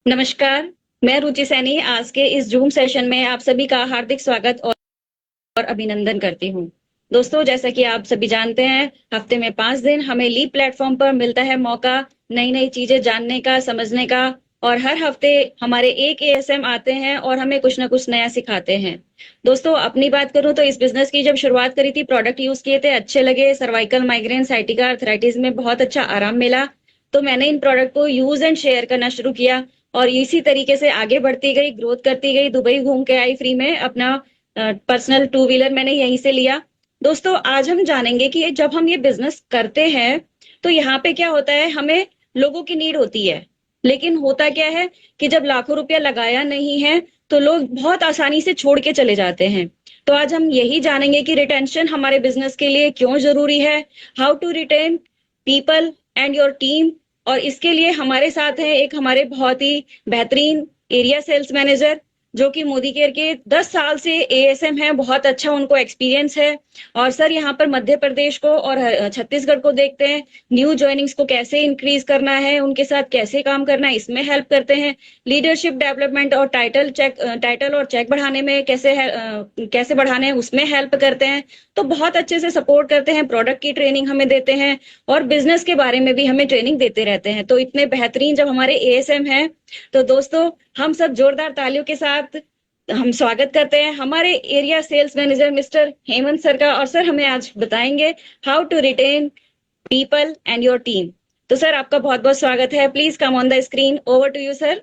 नमस्कार, मैं रुचि सैनी आज के इस जूम सेशन में आप सभी का हार्दिक स्वागत और अभिनंदन करती हूँ। दोस्तों, जैसा कि आप सभी जानते हैं, हफ्ते में 5 दिन हमें लीप प्लेटफॉर्म पर मिलता है मौका नई-नई चीजें जानने का, समझने का और हर हफ्ते हमारे एक एएसएम आते हैं और हमें कुछ ना कुछ नया सिखाते हैं। दोस्तों, अपनी बात करूँ तो इस बिज़नेस की जब शुरुआत करी थी, प्रोडक्ट यूज़ किए थे, अच्छे लगे, सर्वाइकल माइग्रेन, साइटिका, आर्थराइटिस में बहुत अच्छा आराम मिला, तो मैंने इन प्रोडक्ट को यूज़ एंड शेयर करना शुरू किया और इसी तरीके से आगे बढ़ती गई, ग्रोथ करती गई, दुबई घूम के आई फ्री में अपना पर्सनल टू व्हीलर मैंने यहीं से लिया। दोस्तों, आज हम जानेंगे कि जब हम ये बिजनेस करते हैं तो यहाँ पे क्या होता है, हमें लोगों की नीड होती है, लेकिन होता क्या है कि जब लाखों रुपया लगाया नहीं है तो लोग बहुत आसानी से छोड़ के चले जाते हैं। तो आज हम यही जानेंगे कि रिटेंशन हमारे बिजनेस के लिए क्यों जरूरी है, how to retain people and your team. और इसके लिए हमारे साथ हैं एक हमारे बहुत ही बेहतरीन एरिया सेल्स मैनेजर जो कि मोदी केयर के 10 साल से एएसएम है, बहुत अच्छा उनको एक्सपीरियंस है। और सर यहाँ पर मध्य प्रदेश को और छत्तीसगढ़ को देखते हैं, न्यू ज्वाइनिंग्स को कैसे इंक्रीज करना है, उनके साथ कैसे काम करना है, इसमें हेल्प करते हैं। लीडरशिप डेवलपमेंट और टाइटल और चेक बढ़ाने में कैसे बढ़ाने हैं उसमें हेल्प करते हैं। तो बहुत अच्छे से सपोर्ट करते हैं, प्रोडक्ट की ट्रेनिंग हमें देते हैं और बिजनेस के बारे में भी हमें ट्रेनिंग देते रहते हैं। तो इतने बेहतरीन जब हमारे एएसएम हैं, तो दोस्तों हम सब जोरदार तालियों के साथ हम स्वागत करते हैं हमारे area sales manager mister Hemant sir का। और सर हमें आज बताएंगे how to retain people and your team. तो सर आपका बहुत बहुत स्वागत है, please come on the screen, over to you sir.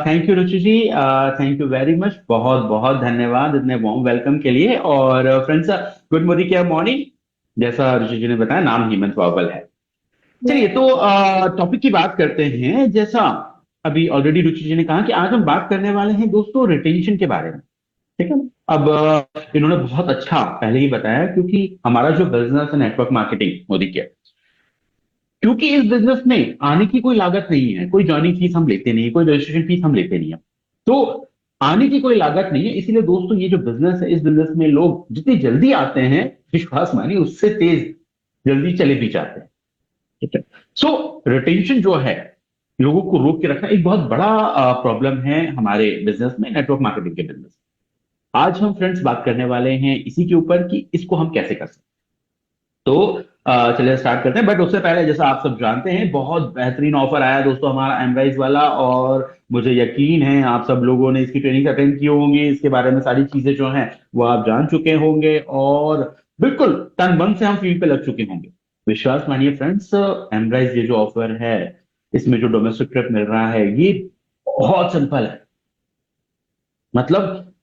Thank you Ruchi ji. Thank you very much. बहुत बहुत धन्यवाद इतने वार्म वेलकम के लिए। और फ्रेंड्स, गुड मॉर्निंग क्या मॉर्निंग। जैसा रुचि जी ने बताया, नाम हेमंत वावल है। चलिए, तो टॉपिक की बात करते हैं। जैसा अभी ऑलरेडी रुचि जी ने कहा कि आज हम बात करने वाले हैं दोस्तों रिटेंशन के बारे में। ठीक है ना। अब इन्होंने बहुत अच्छा पहले ही बताया, क्योंकि हमारा जो बिजनेस है नेटवर्क मार्केटिंग मोदी के, क्योंकि इस बिजनेस में आने की कोई लागत नहीं है, कोई ज्वाइनिंग फीस हम लेते नहीं, कोई रजिस्ट्रेशन फीस हम लेते नहीं है। तो आने की कोई लागत नहीं है। इसीलिए दोस्तों, ये जो बिजनेस है, इस बिजनेस में लोग जितनी जल्दी आते हैं, विश्वास मानिए उससे तेज जल्दी चले भी जाते हैं। ठीक है। सो रिटेंशन जो है, लोगों को रोक के रखना, एक बहुत बड़ा प्रॉब्लम है हमारे बिजनेस में, नेटवर्क मार्केटिंग के बिजनेस। आज हम फ्रेंड्स बात करने वाले हैं इसी के ऊपर कि इसको हम कैसे कर सकते हैं। तो चलिए स्टार्ट करते हैं। बट उससे पहले, जैसा आप सब जानते हैं, बहुत बेहतरीन ऑफर आया दोस्तों हमारा एमराइज वाला, और मुझे यकीन है आप सब लोगों ने इसकी ट्रेनिंग अटेंड की होंगी, इसके बारे में सारी चीजें जो हैं वो आप जान चुके होंगे, और बिल्कुल तन मन से हम फील्ड पे लग चुके होंगे। विश्वास मानिए फ्रेंड्स, एमराइज ये जो ऑफर है, इसमें जो डोमेस्टिक ट्रिप मिल रहा है, ये बहुत सिंपल है। मतलब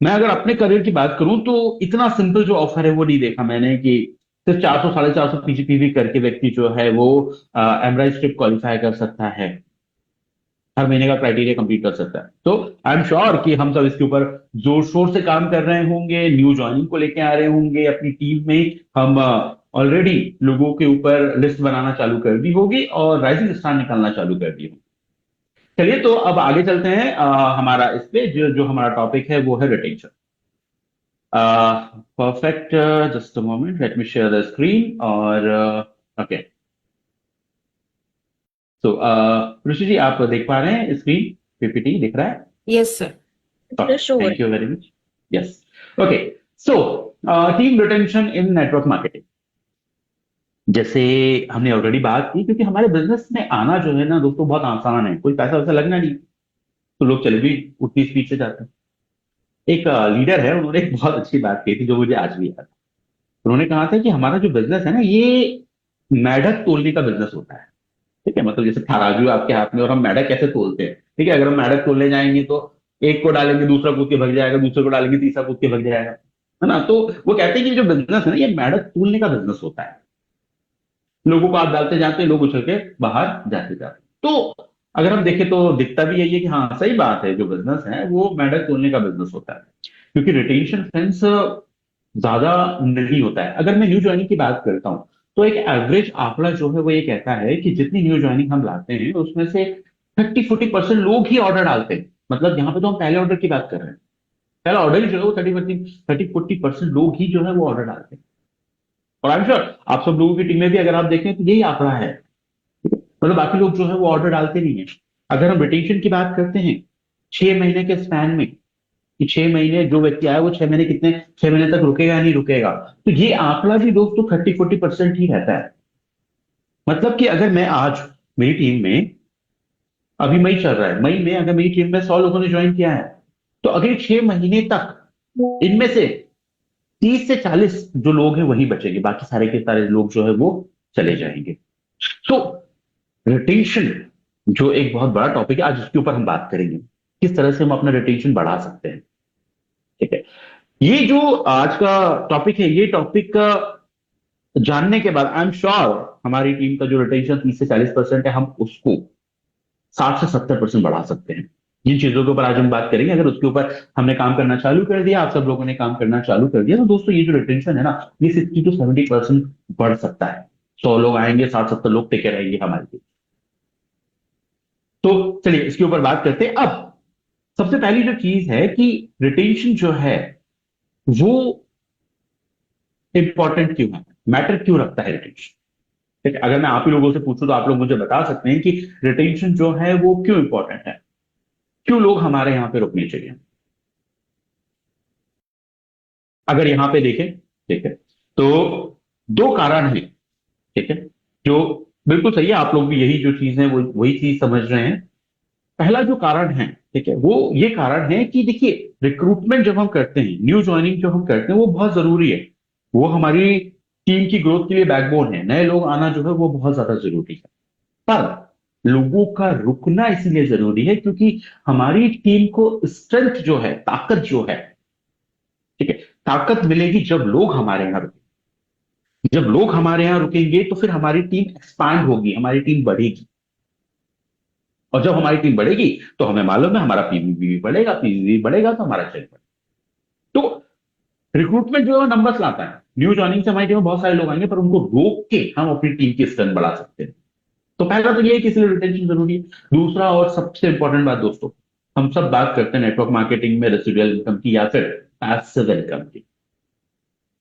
मैं अगर अपने करियर की बात करूं तो इतना सिंपल जो ऑफर है वो नहीं देखा मैंने, कि सिर्फ 400 450 पीजीपीवी करके व्यक्ति जो है वो एमराइज ट्रिप क्वालिफाई कर सकता है, हर महीने का क्राइटेरिया कंप्लीट कर सकता है। तो आई एम श्योर कि हम सब इसके ऊपर जोर शोर से काम कर रहे होंगे, न्यू ज्वाइनिंग को लेके आ रहे होंगे अपनी टीम में। हम ऑलरेडी लोगों के ऊपर लिस्ट बनाना चालू कर दी होगी और राइजिंग स्टार निकालना चालू कर दी होगी। चलिए, तो अब आगे चलते हैं। हमारा इस पे जो जो हमारा टॉपिक है वो है retention. Perfect. Just a moment, let me share the screen. और ओके, तो ऋषि जी, आप देख पा रहे हैं स्क्रीन? पीपीटी दिख रहा है? Yes sir. शो हो thank you very much. Yes. Okay. So team retention in network marketing, जैसे हमने ऑलरेडी बात की, क्योंकि हमारे बिजनेस में आना जो है ना दोस्तों, बहुत आसान है, कोई पैसा वैसा लगना नहीं, तो लोग चले भी उतनी स्पीड से जाते हैं। एक लीडर है, उन्होंने एक बहुत अच्छी बात कही थी जो मुझे आज भी याद है। उन्होंने कहा था कि हमारा जो बिजनेस है ना, ये मेढक तोलने का बिजनेस होता है। ठीक है, मतलब जैसे तराजू आपके हाथ में, और हम मेढक कैसे तोलते हैं। ठीक है, अगर हम मेढक तोलने जाएंगे तो एक को डालेंगे, दूसरा कूद के भग जाएगा, दूसरे को डालेंगे, तीसरा कूद के भग जाएगा, है ना। तो वो कहते हैं कि जो बिजनेस है ना, ये मेढक तोलने का बिजनेस होता है। लोगों को आप डालते जाते हैं, लोग उछल के बाहर जाते जाते। तो अगर हम देखें तो दिखता भी यही है कि हाँ, सही बात है, जो बिजनेस है वो मेढक तोलने का बिजनेस होता है, क्योंकि रिटेंशन फ्रेंड्स ज्यादा नहीं होता है। अगर मैं न्यू ज्वाइनिंग की बात करता हूं, तो एक एवरेज आंकड़ा जो है वो ये कहता है कि जितनी न्यू ज्वाइनिंग हम लाते हैं उसमें से 30-40% लोग ही ऑर्डर डालते हैं। मतलब यहाँ पे तो हम पहले ऑर्डर की बात कर रहे हैं, पहला ऑर्डर ही जो है वो 30-40% लोग ही जो है वो ऑर्डर डालते हैं। और आई एम श्योर आप सब लोगों की टीम में भी अगर आप देखें तो यही आंकड़ा है। मतलब बाकी लोग जो है वो ऑर्डर डालते नहीं है। अगर हम रिटेंशन की बात करते हैं 6 महीने के स्पैन में, कि 6 महीने जो व्यक्ति आया वो 6 महीने कितने 6 महीने तक रुकेगा या नहीं रुकेगा, तो ये आंकड़ा भी दोस्तों 30-40% ही रहता है। मतलब कि अगर मैं आज मेरी टीम में, अभी मई चल रहा है, मई में अगर मेरी टीम में 100 लोगों ने ज्वाइन किया है, तो अगले 6 महीने तक इनमें से 30 से 40 जो लोग हैं वही बचेंगे, बाकी सारे के सारे लोग जो है वो चले जाएंगे। तो रिटेंशन जो एक बहुत बड़ा टॉपिक है, आज इसके ऊपर हम बात करेंगे किस तरह से हम अपना रिटेंशन बढ़ा सकते हैं। ठीक है, ये जो आज का टॉपिक है, ये टॉपिक का जानने के बाद आई एम श्योर हमारी टीम का जो रिटेंशन 30 से 40% है, हम उसको 60 से 70% बढ़ा सकते हैं। जिन चीजों के ऊपर आज हम बात करेंगे, अगर उसके ऊपर हमने काम करना चालू कर दिया, आप सब लोगों ने काम करना चालू कर दिया, तो दोस्तों ये जो रिटेंशन है ना, ये 60 to 70% बढ़ सकता है। 100 लोग आएंगे, 60-70 लोग टिके रहेंगे हमारे लिए। तो चलिए इसके ऊपर बात करते हैं। अब सबसे पहली जो चीज है कि रिटेंशन जो है वो इंपॉर्टेंट क्यों है, मैटर क्यों रखता है रिटेंशन। ठीक है, अगर मैं आप ही लोगों से पूछूं तो आप लोग मुझे बता सकते हैं कि रिटेंशन जो है वो क्यों इंपॉर्टेंट है, क्यों लोग हमारे यहां पे रुकने चाहिए। अगर यहां पे देखें, ठीक है, तो दो कारण हैं। ठीक है, जो बिल्कुल सही है, आप लोग भी यही जो चीज है वो वही चीज समझ रहे हैं। पहला जो कारण है, ठीक है, वो ये कारण है कि देखिए, रिक्रूटमेंट जब हम करते हैं, न्यू ज्वाइनिंग जो हम करते हैं, वो बहुत जरूरी है। वो हमारी टीम की ग्रोथ के लिए बैकबोन है। नए लोग आना जो है वो बहुत ज्यादा जरूरी है। पर लोगों का रुकना इसलिए जरूरी है क्योंकि हमारी टीम को स्ट्रेंथ जो है, ताकत जो है, ठीक है, ताकत मिलेगी जब लोग हमारे यहाँ रुकेंगे। जब लोग हमारे यहाँ रुकेंगे तो फिर हमारी टीम एक्सपांड होगी, हमारी टीम बढ़ेगी। और जब हमारी टीम बढ़ेगी तो हमें मालूम है हमारा पीवीबी भी बढ़ेगा, पीवीबी बढ़ेगा तो हमारा चेक बढ़ेगा। तो रिक्रूटमेंट जो है नंबर्स लाता है। न्यू जॉइनिंग से हमारी टीम में बहुत सारे लोग आएंगे, पर उनको रोक के हम अपनी टीम की स्ट्रेंथ बढ़ा सकते हैं। तो पहला तो ये है कि इसलिए रिटेंशन जरूरी है। दूसरा और सबसे इंपॉर्टेंट बात दोस्तों, हम सब बात करते हैं नेटवर्क मार्केटिंग में रेसिडुअल इनकम की या फिर पैसिव इनकम की।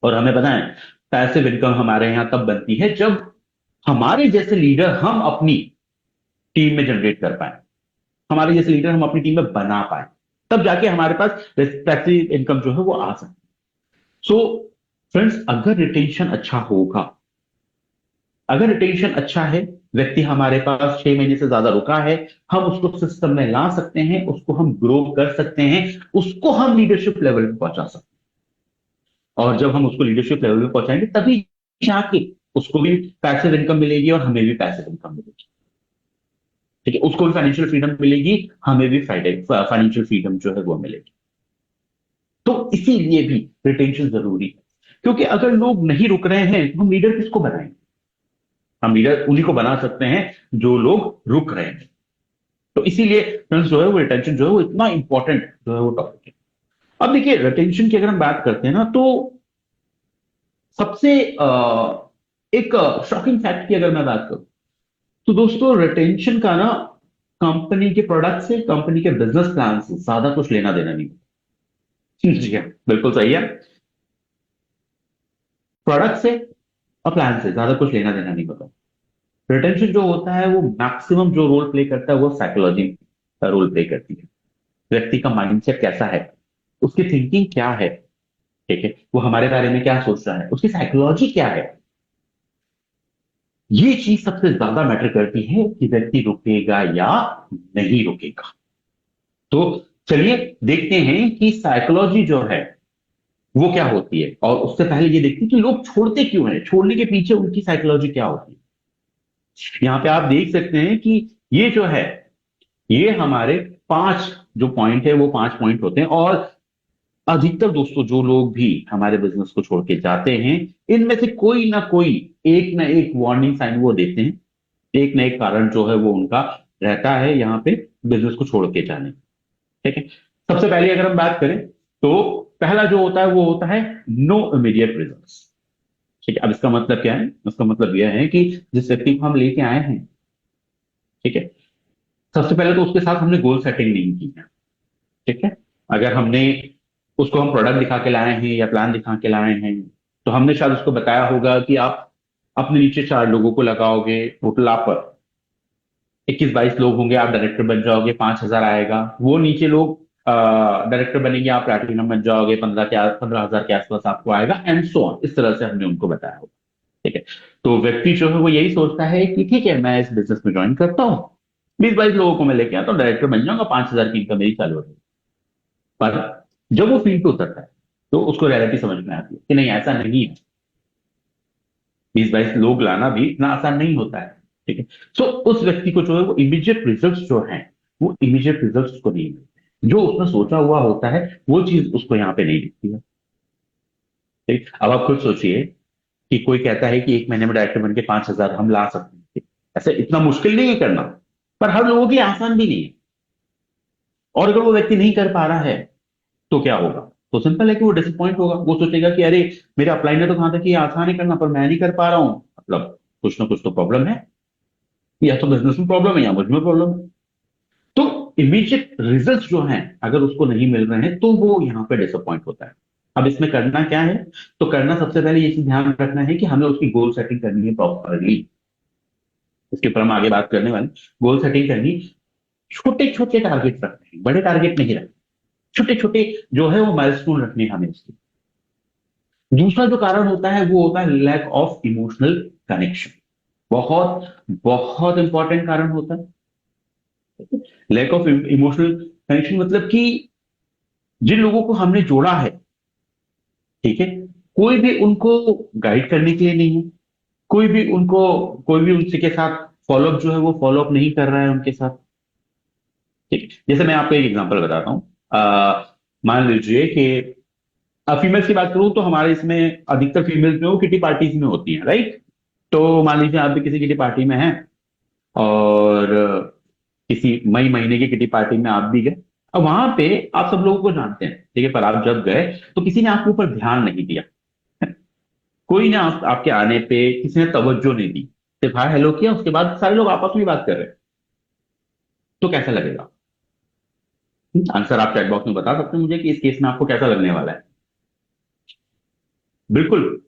और हमें पता है पैसिव इनकम हमारे यहां तब बनती है जब हमारे जैसे लीडर हम अपनी टीम में जनरेट कर पाए, हमारे जैसे लीडर हम अपनी टीम में बना पाए, तब जाके हमारे पास पैसिव इनकम जो है वो आ सकती है। सो फ्रेंड्स, अगर रिटेंशन अच्छा होगा, अगर रिटेंशन अच्छा है, व्यक्ति हमारे पास 6 महीने से ज्यादा रुका है, हम उसको सिस्टम में ला सकते हैं, उसको हम ग्रो कर सकते हैं, उसको हम लीडरशिप लेवल पे पहुंचा सकते हैं। और जब हम उसको लीडरशिप लेवल पे पहुंचाएंगे तभी जाके उसको भी पैसिव इनकम मिलेगी और हमें भी पैसिव इनकम मिलेगी। ठीक है, उसको भी फाइनेंशियल फ्रीडम मिलेगी, हमें भी फाइनेंशियल फ्रीडम जो है वो मिलेगी। तो इसीलिए भी रिटेंशन जरूरी है, क्योंकि अगर लोग नहीं रुक रहे हैं तो हम लीडर किसको बनाएंगे। हम लीडर उन्हीं को बना सकते हैं जो लोग रुक रहे हैं। तो इसीलिए फ्रेंड्स जो है वो रिटेंशन जो है वो इतना इंपॉर्टेंट जो है वो टॉपिक है। अब देखिए, रिटेंशन की अगर हम बात करते हैं ना, तो सबसे एक शॉकिंग फैक्ट की अगर मैं बात करूं, तो दोस्तों रिटेंशन का ना कंपनी के प्रोडक्ट से, कंपनी के बिजनेस प्लान से ज्यादा कुछ लेना देना नहीं होता। जी हाँ, बिल्कुल सही है। प्रोडक्ट से और प्लान से ज्यादा कुछ लेना देना नहीं होता। रिटेंशन जो होता है वो मैक्सिमम जो रोल प्ले करता है वो साइकोलॉजी का रोल प्ले करती है। व्यक्ति का माइंडसेट कैसा है, उसकी थिंकिंग क्या है, ठीक है, वो हमारे बारे में क्या सोच रहा है, उसकी साइकोलॉजी क्या है, ये चीज सबसे ज्यादा मैटर करती है कि व्यक्ति रुकेगा या नहीं रुकेगा। तो चलिए देखते हैं कि साइकोलॉजी जो है वो क्या होती है, और उससे पहले ये देखते हैं कि लोग छोड़ते क्यों हैं, छोड़ने के पीछे उनकी साइकोलॉजी क्या होती है। यहां पे आप देख सकते हैं कि ये जो है, ये हमारे 5 जो पॉइंट है वो 5 पॉइंट होते हैं। और अधिकतर दोस्तों जो लोग भी हमारे बिजनेस को छोड़ के जाते हैं, इनमें से कोई ना एक वार्निंग साइन वो देते हैं, एक ना एक कारण जो है वो उनका रहता है यहाँ पे बिजनेस को छोड़ के जाने। ठीक है, सबसे पहले अगर हम बात करें तो पहला जो होता है वो होता है नो इमीडिएट रिजल्ट्स। ठीक है, अब इसका मतलब क्या है, इसका मतलब यह है कि जिस व्यक्ति को हम लेके आए हैं, ठीक है, सबसे पहले तो उसके साथ हमने गोल सेटिंग नहीं की है। ठीक है, अगर हमने उसको हम प्रोडक्ट दिखा के लाए हैं या प्लान दिखा के लाए हैं, तो हमने शायद उसको बताया होगा कि आप अपने नीचे 4 लोगों को लगाओगे टोटल आप 21-22 लोग होंगे, आप डायरेक्टर बन जाओगे, 5,000 आएगा। वो नीचे लोग डायरेक्टर बनेंगे, आप प्लैटिनम बन जाओगे, 15,000 के आसपास आपको आएगा, एंड सो ऑन। इस तरह से हमने उनको बताया होगा। ठीक है। तो व्यक्ति जो है वो यही सोचता है कि ठीक है, मैं इस बिजनेस में ज्वाइन करता हूँ, 20-22 लोगों को मैं लेके आता हूँ, डायरेक्टर बन जाऊंगा, 5,000 की इनकम मेरी चालू रहेगी। पर जब वो फील्ड पे उतरता है तो उसको रियलिटी समझ में आती है कि नहीं, ऐसा नहीं है। 20-22 लोग लाना भी इतना आसान नहीं होता है। ठीक है। सो उस व्यक्ति को जो है वो इमीडिएट रिजल्ट्स जो हैं, वो इमीडिएट रिजल्ट्स उसको नहीं मिलते। जो उसने सोचा हुआ होता है वो चीज उसको यहाँ पे नहीं दिखती है। ठीक। अब आप खुद सोचिए कि कोई कहता है कि 1 महीने में डायरेक्टर बन के 5,000 हम ला सकते हैं। ठीक। ऐसे इतना मुश्किल नहीं है करना, पर हर लोगों के लिए आसान भी नहीं है। और अगर वो व्यक्ति नहीं कर पा रहा है तो क्या होगा? तो सिंपल है कि वो डिसअपॉइंट होगा। वो सोचेगा कि अरे, मेरे अपलाइन ने तो कहा था कि ये आसान है करना, पर मैं नहीं कर पा रहा हूं, मतलब कुछ ना कुछ तो प्रॉब्लम है। या तो बिजनेस में प्रॉब्लम है या मुझ में प्रॉब्लम है। तो इमीडिएट रिजल्ट जो हैं अगर उसको नहीं मिल रहे हैं तो वो यहाँ पे डिसअपॉइंट होता है। अब इसमें करना क्या है? तो करना सबसे पहले ये चीज ध्यान रखना है कि हमें उसकी गोल सेटिंग करनी है प्रॉपरली। इसके ऊपर हम आगे बात करने वाले। गोल सेटिंग करनी, छोटे छोटे टारगेट रखने हैं, बड़े टारगेट नहीं रखने। छोटे छोटे जो है वो माइलस्टोन रखने हैं हमें उसके। दूसरा जो कारण होता है वो होता है लैक ऑफ इमोशनल कनेक्शन। बहुत बहुत इंपॉर्टेंट कारण होता है लैक ऑफ इमोशनल कनेक्शन। मतलब कि जिन लोगों को हमने जोड़ा है, ठीक है, कोई भी उनको गाइड करने के लिए नहीं है। कोई भी उनको, कोई भी उनसे के साथ फॉलोअप जो है वो फॉलोअप नहीं कर रहा है उनके साथ। ठीक। जैसे मैं आपको एक एग्जांपल बताता हूँ। मान लीजिए कि फीमेल्स की बात करूं तो हमारे इसमें अधिकतर फीमेल्स जो किटी पार्टीज में होती हैं, राइट? तो मान लीजिए आप भी किसी किटी पार्टी में हैं, और किसी मई महीने की किटी पार्टी में आप भी गए। अब वहां पे आप सब लोगों को जानते हैं, ठीक है, पर आप जब गए तो किसी ने आपके ऊपर ध्यान नहीं दिया। कोई ने आपके आने पे किसी ने तवज्जो नहीं दी, सिर्फ हाय हेलो किया, उसके बाद सारे लोग आपस में बात कर रहे हैं। तो कैसा लगेगा? आंसर आप चैट बॉक्स में बता सकते हैं मुझे कि इस केस में आपको कैसा लगने वाला है? बिल्कुल।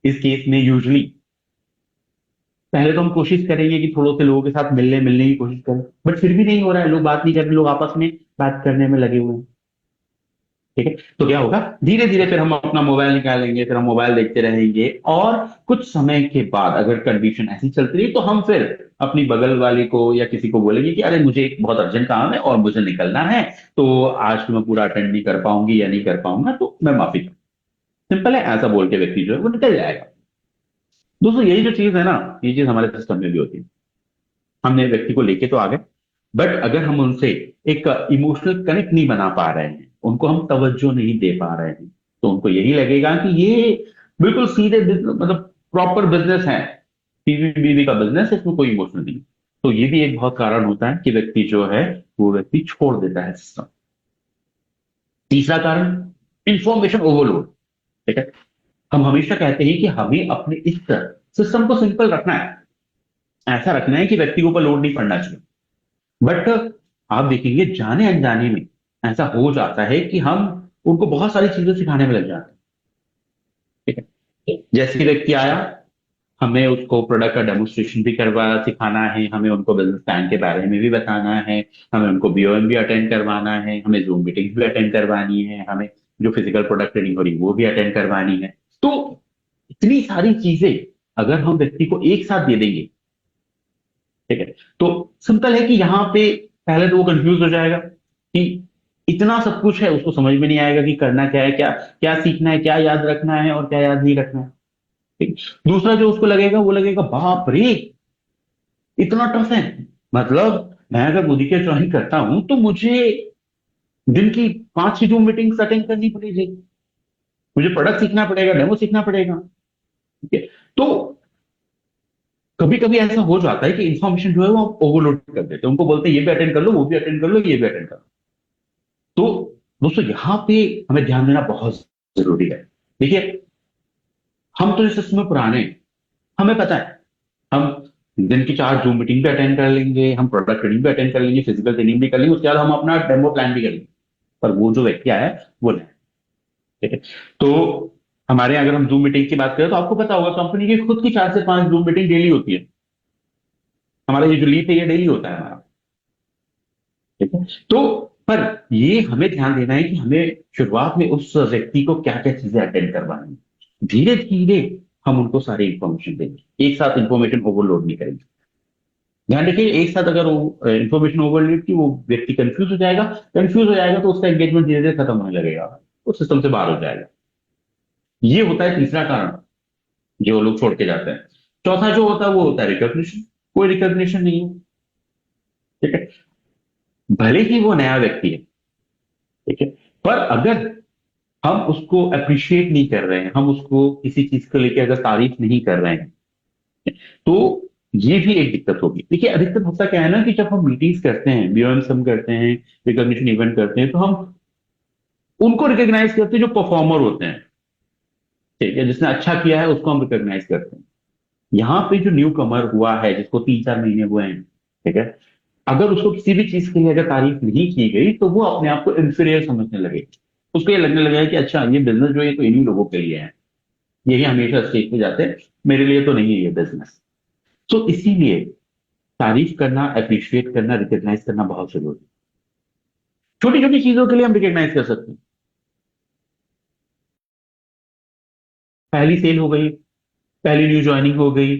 इस केस में यूजली पहले तो हम कोशिश करेंगे कि थोड़े से लोगों के साथ मिलने मिलने की कोशिश करें, बट फिर भी नहीं हो रहा है, लोग बात नहीं कर रहे, लोग आपस में बात करने में लगे हुए हैं। ठीक है। तो क्या होगा? धीरे धीरे फिर हम अपना मोबाइल निकालेंगे, फिर हम मोबाइल देखते रहेंगे, और कुछ समय के बाद अगर कंडीशन ऐसी चलती रही तो हम फिर अपनी बगल वाले को या किसी को बोलेंगे कि अरे, मुझे एक बहुत अर्जेंट काम है और मुझे निकलना है, तो आज तो मैं पूरा अटेंड नहीं कर पाऊंगी या नहीं कर पाऊंगा, तो मैं माफी चाहूंगा। सिंपल है, ऐसा बोल के व्यक्ति जो है वो निकल जाएगा। दोस्तों, यही जो चीज है ना, ये चीज हमारे सिस्टम में भी होती है। हमने व्यक्ति को लेके तो आ गए, बट अगर हम उनसे एक इमोशनल कनेक्ट नहीं बना पा रहे हैं, उनको हम तवज्जो नहीं दे पा रहे हैं, तो उनको यही लगेगा कि ये बिल्कुल सीधे मतलब प्रॉपर बिजनेस है, बीवी बीवी का बिजनेस है, इसमें कोई इमोशनल नहीं। तो ये भी एक बहुत कारण होता है कि व्यक्ति जो है वो व्यक्ति छोड़ देता है सिस्टम। तीसरा कारण, इंफॉर्मेशन ओवरलोड। ठीक है। हम हमेशा कहते हैं कि हमें अपने इस सिस्टम को सिंपल रखना है, ऐसा रखना है कि व्यक्ति के ऊपर लोड नहीं पड़ना चाहिए। बट आप देखेंगे जाने अनजाने में ऐसा हो जाता है कि हम उनको बहुत सारी चीजें सिखाने में लग जाते हैं। ठीक है। जैसे ही व्यक्ति आया, हमें उसको प्रोडक्ट का डेमोन्स्ट्रेशन भी करवा सिखाना है, हमें उनको बिजनेस प्लान के बारे में भी बताना है, हमें उनको बीओएम भी अटेंड करवाना है, हमें जूम मीटिंग भी अटेंड करवानी है, हमें जो फिजिकल प्रोडक्ट ट्रेनिंग हो रही है वो भी अटेंड करवानी है। तो इतनी सारी चीजें अगर हम व्यक्ति को एक साथ दे देंगे, ठीक है, तो सिंपल है कि यहाँ पे पहले तो वो कंफ्यूज हो जाएगा कि इतना सब कुछ है, उसको समझ में नहीं आएगा कि करना क्या है, क्या क्या सीखना है, क्या याद रखना है और क्या याद नहीं रखना है। ठीक। दूसरा जो उसको लगेगा वो लगेगा, बाप रे, इतना टफ है। मतलब मैं अगर मोदी के ज्वाइन करता हूं तो मुझे दिन की 5 जूम मीटिंग्स अटेंड करनी पड़ेगी, मुझे प्रोडक्ट सीखना पड़ेगा, डेमो सीखना पड़ेगा। ठीक है। तो कभी कभी ऐसा हो जाता है कि इन्फॉर्मेशन जो है वो ओवरलोड कर देते हैं, उनको बोलते हैं ये भी अटेंड कर लो, वो भी अटेंड कर लो, ये भी अटेंड कर लो। तो दोस्तों, यहां पे हमें ध्यान देना बहुत जरूरी है। देखिए, हम तो इस सिस्टम में पुराने हैं, हमें पता है, हम दिन की 4 जूम मीटिंग भी अटेंड कर लेंगे, हम प्रोडक्ट ट्रेनिंग भी अटेंड कर लेंगे, फिजिकल ट्रेनिंग भी कर लेंगे, उसके बाद हम अपना डेमो प्लान भी कर लेंगे। पर वो जो व्यक्ति आया है वो नहीं। ठीक है। तो हमारे यहाँ अगर हम जूम मीटिंग की बात करें तो आपको पता होगा, कंपनी की खुद की 4 से 5 जूम मीटिंग डेली होती है। हमारा ये जो लीप है ये डेली होता है हमारा, ठीक है। तो पर ये हमें ध्यान देना है कि हमें शुरुआत में उस व्यक्ति को क्या क्या चीजें अटेंड करवानी है। धीरे धीरे हम उनको सारी इंफॉर्मेशन देंगे, एक साथ इंफॉर्मेशन ओवरलोड नहीं करेंगे। ध्यान रखिए, एक साथ अगर वो इंफॉर्मेशन ओवरलोड की वो व्यक्ति कंफ्यूज हो जाएगा तो उसका एंगेजमेंट धीरे धीरे खत्म होने लगेगा, वो सिस्टम से बाहर हो जाएगा। ये होता है तीसरा कारण जो लोग छोड़ के जाते हैं। चौथा जो होता है वो होता है रिकॉग्निशन। कोई रिकॉग्निशन नहीं है, ठीक है, भले ही वो नया व्यक्ति है, ठीक है, पर अगर हम उसको अप्रिशिएट नहीं कर रहे हैं, हम उसको किसी चीज को लेकर अगर तारीफ नहीं कर रहे हैं, तो ये भी एक दिक्कत होगी। देखिए, अधिकतर होता क्या है ना कि जब हम मीटिंग्स करते हैं, बीओएम्स हम करते हैं, रिकॉग्निशन इवेंट करते हैं, तो हम उनको रिकॉग्नाइज करते हैं जो परफॉर्मर होते हैं, ठीक है, जिसने अच्छा किया है उसको हम रिकॉग्नाइज करते हैं। यहाँ पे जो न्यू कमर हुआ है, जिसको 3-4 महीने हुए हैं, ठीक है, अगर उसको किसी भी चीज के लिए अगर तारीफ नहीं की गई तो वो अपने आप को इंफीरियर समझने लगे। उसको ये लगने लगेगा कि अच्छा, ये बिजनेस जो है ये तो इन्हीं लोगों के लिए है, यही हमेशा स्टेज पे जाते हैं, मेरे लिए तो नहीं है ये बिजनेस। तो इसीलिए तारीफ करना, अप्रिशिएट करना, रिकॉग्नाइज करना बहुत जरूरी है। छोटी छोटी चीजों के लिए हम रिकॉग्नाइज कर सकते हैं। पहली सेल हो गई, पहली न्यू ज्वाइनिंग हो गई,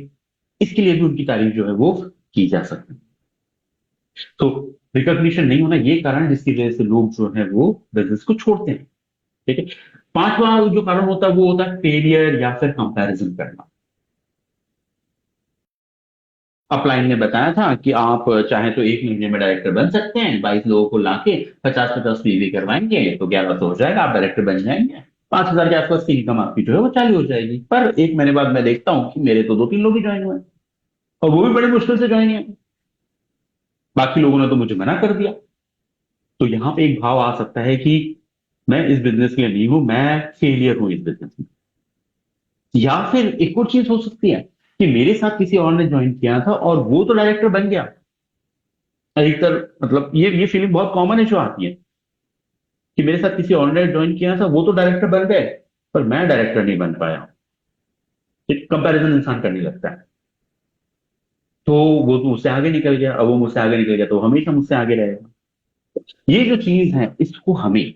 इसके लिए भी उनकी तारीफ जो है वो की जा सकती है। तो रिकॉग्निशन नहीं होना ये कारण जिसकी वजह से लोग जो है वो बिजनेस को छोड़ते हैं, ठीक है। पांचवा जो कारण होता है वो होता है फेलियर या फिर कंपैरिजन करना। अपलाइन ने बताया था कि आप चाहे तो 1 महीने में डायरेक्टर बन सकते हैं, 22 लोगों को लाके 50-50 पीवी करवाएंगे तो 1100 हो जाएगा, आप डायरेक्टर बन जाएंगे, 5,000 के आसपास की इनकम आपकी जो है वो चालू हो जाएगी। पर 1 महीने बाद मैं देखता हूँ कि मेरे तो 2-3 लोग ही ज्वाइन हुए, और वो भी बड़े मुश्किल से ज्वाइन हुए, बाकी लोगों ने तो मुझे मना कर दिया। तो यहां पे एक भाव आ सकता है कि मैं इस बिजनेस के लिए नहीं हूं, मैं फेलियर हूं इस बिजनेस में। या फिर एक और चीज हो सकती है कि मेरे साथ किसी और ने ज्वाइन किया था और वो तो डायरेक्टर बन गया। अधिकतर मतलब ये फीलिंग बहुत कॉमन है जो आती है कि मेरे साथ किसी और ने ज्वाइन किया था, वो तो डायरेक्टर बन गए पर मैं डायरेक्टर नहीं बन पाया। एक कंपैरिजन इंसान करने लगता है, तो वो तो मुझसे आगे निकल गया, अब वो मुझसे आगे निकल गया तो वो हमेशा मुझसे आगे रहेगा। ये जो चीज है इसको हमें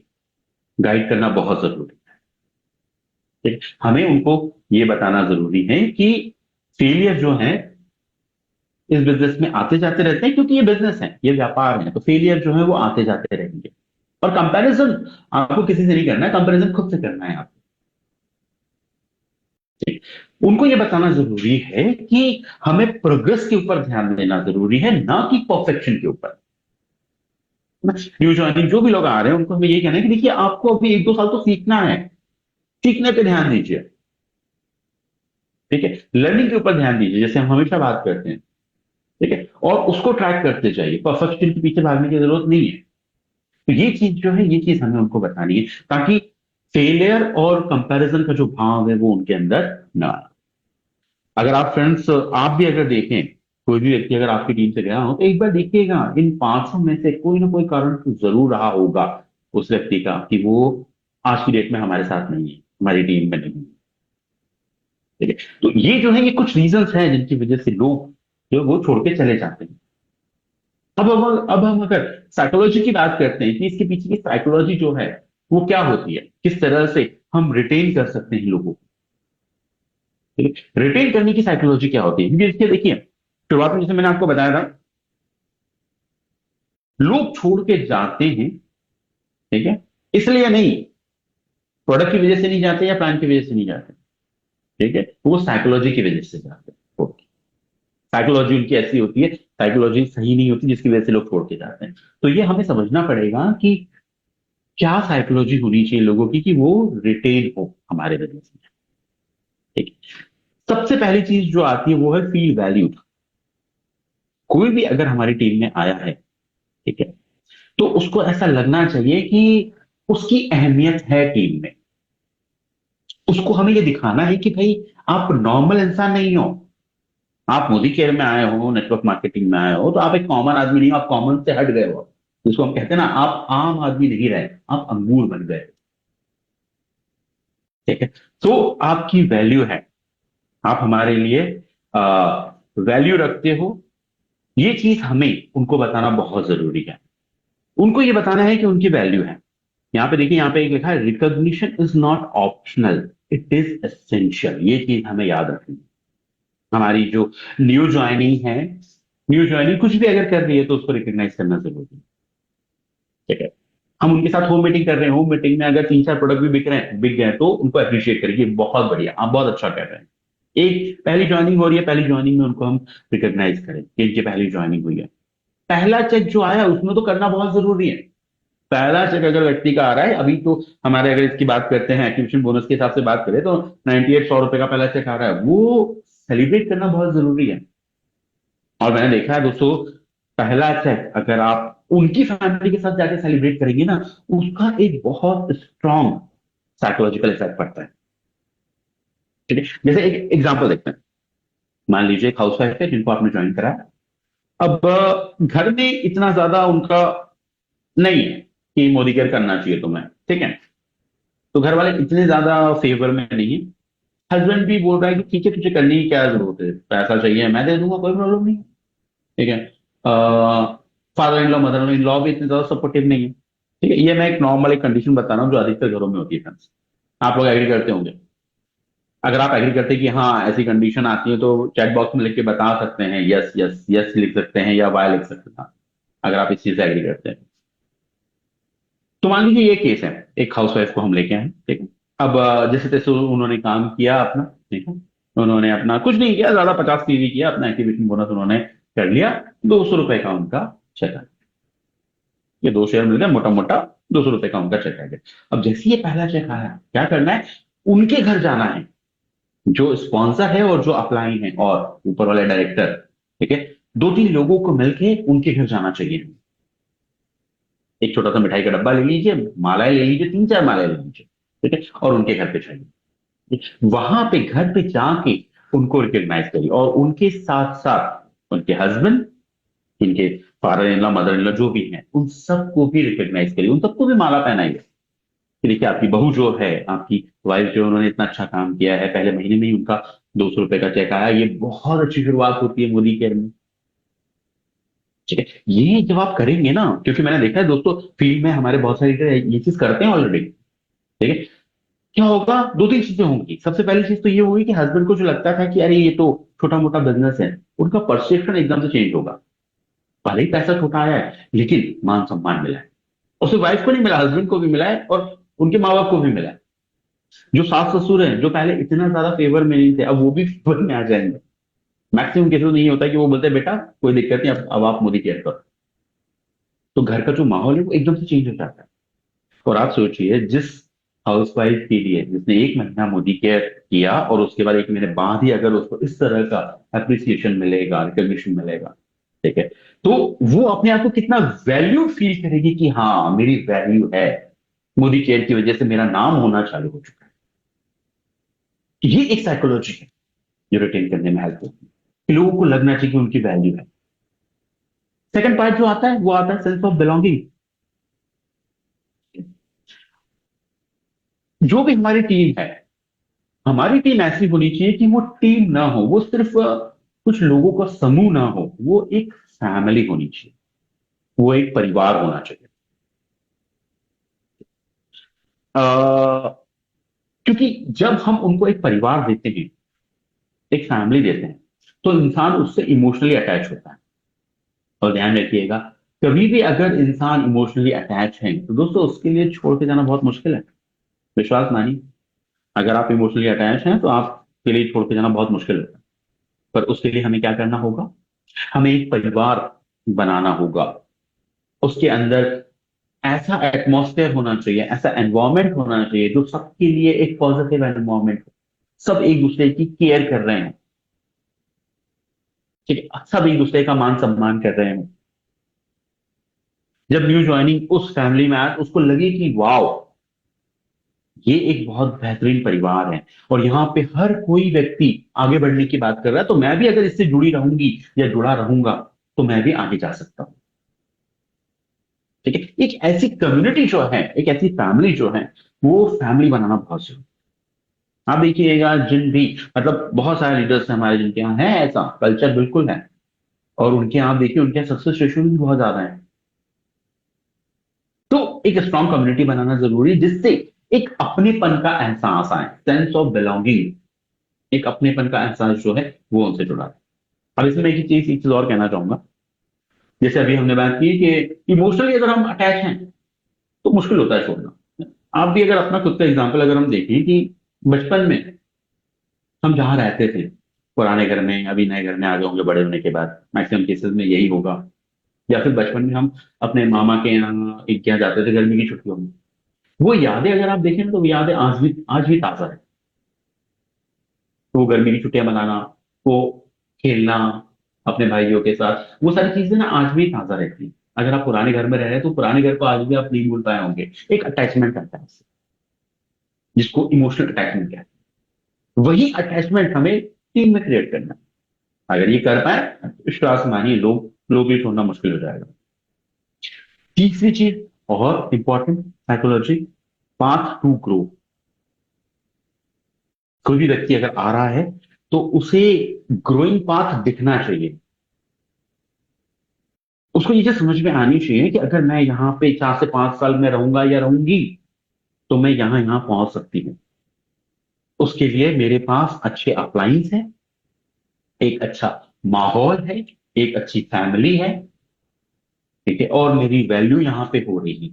गाइड करना बहुत जरूरी है, ठीक? हमें उनको ये बताना जरूरी है कि फेलियर जो है इस बिजनेस में आते जाते रहते हैं, क्योंकि ये बिजनेस है, ये व्यापार है, तो फेलियर जो है वो आते जाते रहेंगे। और कंपैरिजन आपको किसी से नहीं करना है, कंपैरिजन खुद से करना है आपको, ठीक? उनको ये बताना जरूरी है कि हमें प्रोग्रेस के ऊपर ध्यान देना जरूरी है, ना कि परफेक्शन के ऊपर। न्यू ज्वाइनिंग जो भी लोग आ रहे हैं उनको हमें ये कहना है कि देखिए, आपको अभी 1-2 साल तो सीखना है, सीखने पे ध्यान दीजिए, ठीक है, लर्निंग के ऊपर ध्यान दीजिए, जैसे हम हमेशा बात करते हैं, ठीक है, और उसको ट्रैक करते जाइए, परफेक्शन के पीछे भागने की जरूरत नहीं है। तो ये चीज जो है, ये चीज हमें उनको बतानी है, ताकि फेलियर और कंपैरिजन का जो भाव है वो उनके अंदर ना आए। अगर आप फ्रेंड्स, आप भी अगर देखें, कोई भी व्यक्ति अगर आपकी टीम से गया हो तो एक बार देखिएगा, इन 500 में से कोई ना कोई कारण तो जरूर रहा होगा उस व्यक्ति का कि वो आज की डेट में हमारे साथ नहीं है, हमारी टीम में नहीं है, ठीक है। तो ये जो है, ये कुछ रीजंस हैं जिनकी वजह से लोग जो वो छोड़ के चले जाते हैं। अब हम अगर साइकोलॉजी की बात करते हैं कि इसके पीछे की साइकोलॉजी जो है वो क्या होती है, किस तरह से हम रिटेन कर सकते हैं लोगों को, ठीक है? रिटेन करने की साइकोलॉजी क्या होती है, क्योंकि इसके देखिए, शुरुआत में जैसे मैंने आपको बताया था, लोग छोड़ के जाते हैं, ठीक है, इसलिए नहीं, प्रोडक्ट की वजह से नहीं जाते या प्लान की वजह से नहीं जाते, ठीक है, वो साइकोलॉजी की वजह से जाते हैं। साइकोलॉजी उनकी ऐसी होती है, साइकोलॉजी सही नहीं होती जिसकी वजह से लोग छोड़ के जाते हैं। तो ये हमें समझना पड़ेगा कि क्या साइकोलॉजी होनी चाहिए लोगों की कि वो रिटेन हो हमारे बिजनेस में, ठीक है। सबसे पहली चीज जो आती है वो है फील वैल्यूड। कोई भी अगर हमारी टीम में आया है, ठीक है, तो उसको ऐसा लगना चाहिए कि उसकी अहमियत है टीम में। उसको हमें ये दिखाना है कि भाई, आप नॉर्मल इंसान नहीं हो, आप मोदी केयर में आए हो, नेटवर्क मार्केटिंग में आए हो, तो आप एक कॉमन आदमी नहीं हो, आप कॉमन से हट गए हो, जिसको हम कहते हैं ना, आप आम आदमी नहीं रहे, आप अंगूर बन गए, ठीक है। तो आपकी वैल्यू है, आप हमारे लिए वैल्यू रखते हो, ये चीज हमें उनको बताना बहुत जरूरी है। उनको ये बताना है कि उनकी वैल्यू है। यहाँ पे देखिए, यहाँ पे एक लिखा है, recognition is not optional, it is essential. ये चीज हमें याद रखनी है। हमारी जो न्यू ज्वाइनिंग है, न्यू ज्वाइनिंग कुछ भी अगर कर रही है तो उसको रिकॉग्नाइज करना जरूरी है। ठीक है। हम उनके साथ होम मीटिंग कर रहे हैं, होम मीटिंग में अगर 3-4 प्रोडक्ट भी बिक गए तो उनको अप्रिशिएट करिए, बहुत बढ़िया, आप बहुत अच्छा कर रहे हैं। एक पहली ज्वाइनिंग हो रही है, पहली ज्वाइनिंग में उनको हम रिकॉग्नाइज करें कि इनकी पहली ज्वाइनिंग हुई है। पहला चेक जो आया उसमें तो करना बहुत जरूरी है। पहला चेक अगर व्यक्ति का आ रहा है, अभी तो हमारे, अगर इसकी बात करते हैं एक्टिवेशन बोनस के हिसाब से बात करें तो 98 100 रुपए का पहला चेक आ रहा है, वो सेलिब्रेट करना बहुत जरूरी है। और मैंने देखा है दोस्तों, पहला चेक अगर आप उनकी फैमिली के साथ जाके सेलिब्रेट करेंगे ना, उसका एक बहुत स्ट्रॉन्ग साइकोलॉजिकल इफेक्ट पड़ता है। ठीक है। जैसे एक एग्जांपल देखते हैं। मान लीजिए एक हाउस वाइफ है जिनको आपने ज्वाइन कराया। अब घर में इतना ज्यादा उनका नहीं है कि मोदी केयर करना चाहिए तुम्हें, ठीक है। तो घर वाले इतने ज्यादा फेवर में नहीं है। हस्बैंड भी बोल रहा है कि ठीक है, तुझे करने की क्या जरूरत है, पैसा चाहिए मैं दे दूंगा, कोई प्रॉब्लम नहीं है। ठीक है। Father in law, mother in law भी इतने ज्यादा सपोर्टिव नहीं है। ठीक है। ये मैं एक नॉर्मल एक कंडीशन बता रहा हूँ जो अधिकतर घरों में होती है फ्रेंड्स। आप लोग एग्री करते होंगे। अगर आप एग्री करते हैं कि हाँ ऐसी कंडीशन आती है तो चैट बॉक्स में लिख के बता सकते हैं, यस यस यस लिख सकते हैं या वाई लिख सकते हैं, अगर आप इस चीज से एग्री करते हैं। तो मान लीजिए ये केस है, एक हाउसवाइफ को हम लेके आए, ठीक है। अब जैसे तैसे उन्होंने काम किया अपना, ठीक है। उन्होंने अपना कुछ नहीं किया ज्यादा, 50 पीवी किया, अपना एक्टिवेशन बोनस उन्होंने कर लिया। 200 रुपए का उनका चेक आया। ये 2 शेयर मिल गया, मोटा मोटा 200 रुपए का उनका चेक आ गया। अब जैसे ये पहला चेक आया, क्या करना है, उनके घर जाना है, जो स्पॉन्सर है और जो अप्लाई है और ऊपर वाले डायरेक्टर, ठीक है। 2-3 लोगों को मिलके उनके घर जाना चाहिए। एक छोटा सा मिठाई का डब्बा ले लीजिए, मालाएं ले लीजिए, 3-4 मालाएं ले लीजिए, ठीक है, और उनके घर पे जाइए। वहां पे घर पे जाके उनको रिकॉग्नाइज करिए, और उनके साथ साथ उनके हस्बैंड, इनके father in law, mother in law जो भी हैं, उन सबको भी रिकॉग्नाइज करिए, उन सबको भी माला पहनाइए कि देखिए आपकी बहू जो है, आपकी वाइफ जो है, उन्होंने इतना अच्छा काम किया है, पहले महीने में ही उनका 200 रुपए का चेक आया। ये बहुत अच्छी शुरुआत होती है मोदी केयर में। ठीक है। ये जब आप करेंगे ना, क्योंकि मैंने देखा है दोस्तों, फील्ड में हमारे बहुत सारे leader ये चीज करते हैं ऑलरेडी। ठीक है। क्या होगा, 2-3 चीजें होंगी। सबसे पहली चीज तो ये होगी कि हस्बैंड को जो लगता था कि अरे ये तो छोटा मोटा बिजनेस है, उनका परसेप्शन एकदम से चेंज होगा। भले ही पैसा छोटा आया है लेकिन मान सम्मान मिला है। और सिर्फ वाइफ को नहीं मिला, हस्बैंड को भी मिला है और उनके माँ बाप को भी मिला है। जो सास ससुर हैं, जो पहले इतना ज्यादा फेवर में नहीं थे, अब वो भी फेवर में आ जाएंगे। मैक्सिमम केसेस में ये होता है कि वो बोलते हैं बेटा कोई दिक्कत नहीं, अब आप मोदी केयर करो। तो घर का जो माहौल है वो एकदम से चेंज हो जाता है। और आप सोचिए, जिस हाउसवाइफ के लिए जिसने 1 महीना मोदी केयर किया और उसके बाद 1 महीने बाद ही अगर उसको इस तरह का अप्रिसिएशन मिलेगा, रिकॉग्निशन मिलेगा, ठीक है, तो वो अपने आप को कितना वैल्यू फील करेगी कि हाँ मेरी वैल्यू है, मोदी केयर की वजह से मेरा नाम होना चालू हो चुका है। ये एक साइकोलॉजी है जो रिटेन करने में हेल्प होती है कि लोगों को लगना चाहिए कि उनकी वैल्यू है। सेकंड पार्ट जो आता है वो आता है सेंस ऑफ बिलोंगिंग। जो भी हमारी टीम है, हमारी टीम ऐसी होनी चाहिए कि वो टीम ना हो, वो सिर्फ कुछ लोगों का समूह ना हो, वो एक फैमिली होनी चाहिए, वो एक परिवार होना चाहिए। क्योंकि जब हम उनको एक परिवार देते हैं, एक फैमिली देते हैं, तो इंसान उससे इमोशनली अटैच होता है। और ध्यान रखिएगा, कभी भी अगर इंसान इमोशनली अटैच है तो दोस्तों उसके लिए छोड़ के जाना बहुत मुश्किल है। विश्वास मानिए, अगर आप इमोशनली अटैच हैं तो आपके लिए छोड़ के जाना बहुत मुश्किल होता है। पर उसके लिए हमें क्या करना होगा, हमें एक परिवार बनाना होगा। उसके अंदर ऐसा एटमॉस्फेयर होना चाहिए, ऐसा एनवायरमेंट होना चाहिए जो सबके लिए एक पॉजिटिव एनवायरमेंट हो। सब एक दूसरे की केयर कर रहे हैं, ठीक है, सब एक दूसरे का मान सम्मान कर रहे हैं। जब न्यू ज्वाइनिंग उस फैमिली में आए तो उसको लगे कि वाओ, ये एक बहुत बेहतरीन परिवार है और यहाँ पे हर कोई व्यक्ति आगे बढ़ने की बात कर रहा है, तो मैं भी अगर इससे जुड़ी रहूंगी या जुड़ा रहूंगा तो मैं भी आगे जा सकता हूं। ठीक है। एक ऐसी कम्युनिटी जो है, एक ऐसी फैमिली जो है, वो फैमिली बनाना बहुत जरूरी है। आप देखिएगा, जिन भी, मतलब बहुत सारे लीडर्स हैं हमारे जिनके यहाँ है, ऐसा कल्चर बिल्कुल है। और उनके आप देखिए उनके सक्सेस रेशियो भी बहुत ज्यादा है। तो एक स्ट्रांग कम्युनिटी बनाना जरूरी है, जिससे एक अपनेपन का एहसास आए, सेंस ऑफ बिलोंगिंग, एक अपनेपन का एहसास जो है वो उनसे जुड़ा है। अब इसमें एक चीज और कहना चाहूंगा। जैसे अभी हमने बात की कि इमोशनली अगर हम अटैच हैं तो मुश्किल होता है छोड़ना। आप भी अगर अपना खुद का एग्जाम्पल अगर हम देखें कि बचपन में हम जहां रहते थे, पुराने घर में, अभी नए घर में आ गए होंगे बड़े होने के बाद, मैक्सिमम केसेस में यही होगा, या फिर बचपन में हम अपने मामा के यहाँ एक यहाँ जाते थे गर्मी की छुट्टियों में, वो यादें अगर आप देखें तो वो यादें आज भी ताजा है। तो वो गर्मी की छुट्टियां मनाना, वो खेलना अपने भाइयों के साथ, वो सारी चीजें ना आज भी ताजा रहती हैं। अगर आप पुराने घर में रह रहे हैं तो पुराने घर को आज भी आप नहीं भूल पाए होंगे। एक अटैचमेंट आता है इससे, जिसको इमोशनल अटैचमेंट कहते हैं। वही अटैचमेंट हमें टीम में क्रिएट करना है। अगर ये कर पाए तो विश्वास मानिए लोग लोग ये छोड़ना मुश्किल हो जाएगा। तीसरी चीज और important, psychology, path to grow. कोई भी व्यक्ति अगर आ रहा है तो उसे ग्रोइंग पाथ दिखना चाहिए। उसको ये चीज समझ में आनी चाहिए कि अगर मैं यहाँ पे 4 से 5 साल में रहूंगा या रहूंगी तो मैं यहाँ यहाँ पहुंच सकती हूँ। उसके लिए मेरे पास अच्छे अपलाइंस है, एक अच्छा माहौल है, एक अच्छी फैमिली है, ठीक है, और मेरी वैल्यू यहाँ पे हो रही है।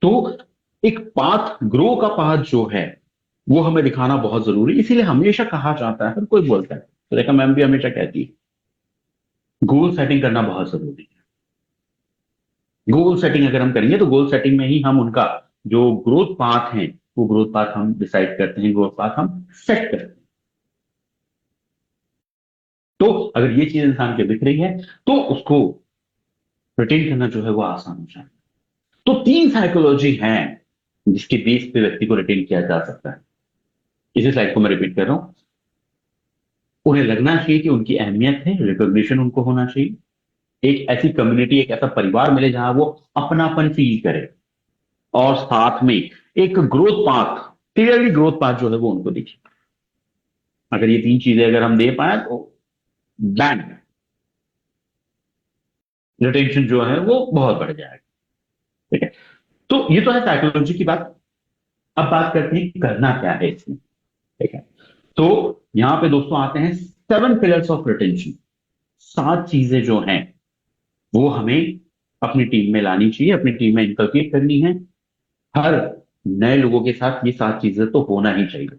तो एक पाथ, ग्रो का पाथ जो है वो हमें दिखाना बहुत जरूरी है। इसीलिए हमेशा कहा जाता है, हर कोई बोलता है, तो देखा मैम भी हमेशा कहती है, गोल सेटिंग करना बहुत जरूरी है। गोल सेटिंग अगर हम करेंगे तो गोल सेटिंग में ही हम उनका जो ग्रोथ पाथ है वो ग्रोथ पाथ हम डिसाइड करते हैं, ग्रोथ पाथ हम सेट करते हैं। तो अगर ये चीज इंसान के दिख रही है तो उसको रिटेन करना जो है वो आसान हो जाए। तो 3 साइकोलॉजी हैं जिसके बेस पे व्यक्ति को रिटेन किया जा सकता है। इसी स्लाइड को मैं रिपीट कर रहा हूं। उन्हें लगना चाहिए कि उनकी अहमियत है, रिकॉग्निशन उनको होना चाहिए, एक ऐसी कम्युनिटी, एक ऐसा परिवार मिले जहां वो अपनापन फील करे, और साथ में एक growth path, clearly growth path जो है वो उनको दिखे। अगर ये 3 चीजें अगर हम दे पाए तो बैंड रिटेंशन जो है वो बहुत बढ़ जाएगा। ठीक है, तो ये तो है साइकोलॉजी की बात। अब बात करते हैं कि करना क्या है इसमें। ठीक है, तो यहां पे दोस्तों आते हैं 7 पिलर्स ऑफ रिटेंशन। 7 चीजें जो हैं वो हमें अपनी टीम में लानी चाहिए, अपनी टीम में इंकलकेट करनी है। हर नए लोगों के साथ ये 7 चीजें तो होना ही चाहिए।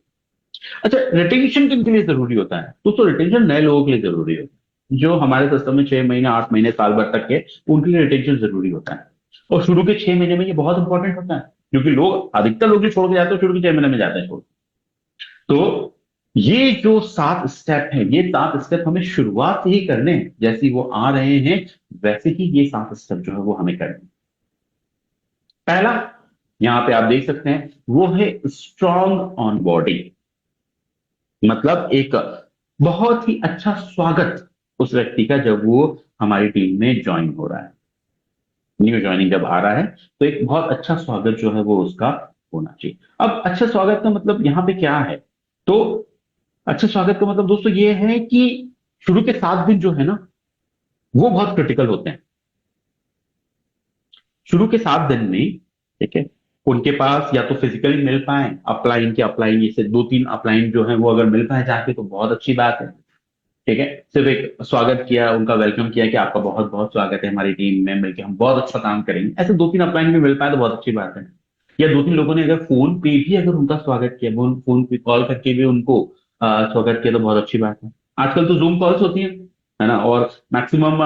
अच्छा, रिटेंशन किनके लिए जरूरी होता है? तो रिटेंशन नए लोगों के लिए जरूरी होता है। जो हमारे सिस्टम में 6 महीने, 8 महीने, साल भर तक के, उनके लिए रिटेंशन जरूरी होता है। और शुरू के 6 महीने में ये बहुत इंपॉर्टेंट होता है, क्योंकि लोग, अधिकतर लोग जो छोड़ के जाते हैं शुरू के 6 महीने में जाते हैं छोड़। तो ये जो 7 स्टेप है, ये 7 स्टेप हमें शुरुआत से ही करने हैं। जैसे ही वो आ रहे हैं वैसे ही ये 7 स्टेप जो है वो हमें करने हैं। पहला, यहां पे आप देख सकते हैं, वो है स्ट्रॉन्ग ऑन बॉडी। मतलब एक बहुत ही अच्छा स्वागत उस व्यक्ति का जब वो हमारी टीम में ज्वाइन हो रहा है, न्यू ज्वाइनिंग जब आ रहा है, तो एक बहुत अच्छा स्वागत जो है वो उसका होना चाहिए। अब अच्छा स्वागत का मतलब यहाँ पे क्या है? तो अच्छा स्वागत का मतलब दोस्तों ये है कि शुरू के 7 दिन जो है ना वो बहुत क्रिटिकल होते हैं। शुरू के 7 दिन में, ठीक है, उनके पास या तो फिजिकली मिल पाए अपलाइन के अपलाइन, जैसे 2-3 अपलाइन जो है वो अगर मिल पाए जाके तो बहुत अच्छी बात है। ठीक है, सिर्फ एक स्वागत किया, उनका वेलकम किया कि आपका बहुत बहुत स्वागत है हमारी टीम में, मिलकर हम बहुत अच्छा काम करेंगे, ऐसे 2-3 अपलाइन में मिल पाए तो बहुत अच्छी बात है। या 2-3 लोगों ने अगर फोन पे भी अगर उनका स्वागत किया, वो फोन पे कॉल करके भी उनको स्वागत किया तो बहुत अच्छी बात है। आजकल तो जूम कॉल्स होती है ना, और मैक्सिमम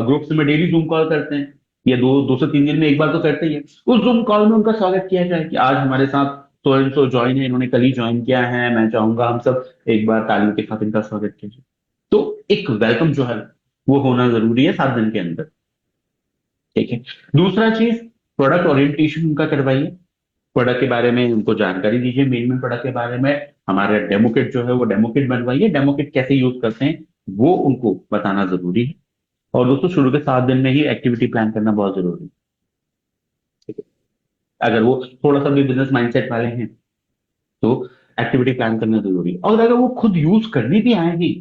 ग्रुप्स में डेली जूम कॉल करते हैं, या 2 से 3 दिन में एक बार तो करते ही है। उस जूम कॉल में उनका स्वागत किया जाए कि आज हमारे साथ तो एंड सो ज्वाइन है, इन्होंने कल ही ज्वाइन किया है, मैं चाहूंगा हम सब एक बार तालियों के साथ इनका स्वागत कीजिए। तो एक वेलकम जो है वो होना जरूरी है 7 दिन के अंदर। ठीक है, दूसरा चीज, प्रोडक्ट ओरिएंटेशन उनका करवाइए। प्रोडक्ट के बारे में उनको जानकारी दीजिए, मेन प्रोडक्ट के बारे में। हमारा डेमो किट जो है वो डेमो किट बनवाइए, डेमो किट कैसे यूज करते हैं वो उनको बताना जरूरी है। और दोस्तों शुरू के 7 दिन में ही एक्टिविटी प्लान करना बहुत जरूरी है। ठीक है, अगर वो थोड़ा सा भी बिजनेस माइंडसेट वाले हैं तो एक्टिविटी प्लान करना जरूरी है। और अगर वो खुद यूज करने भी आएंगे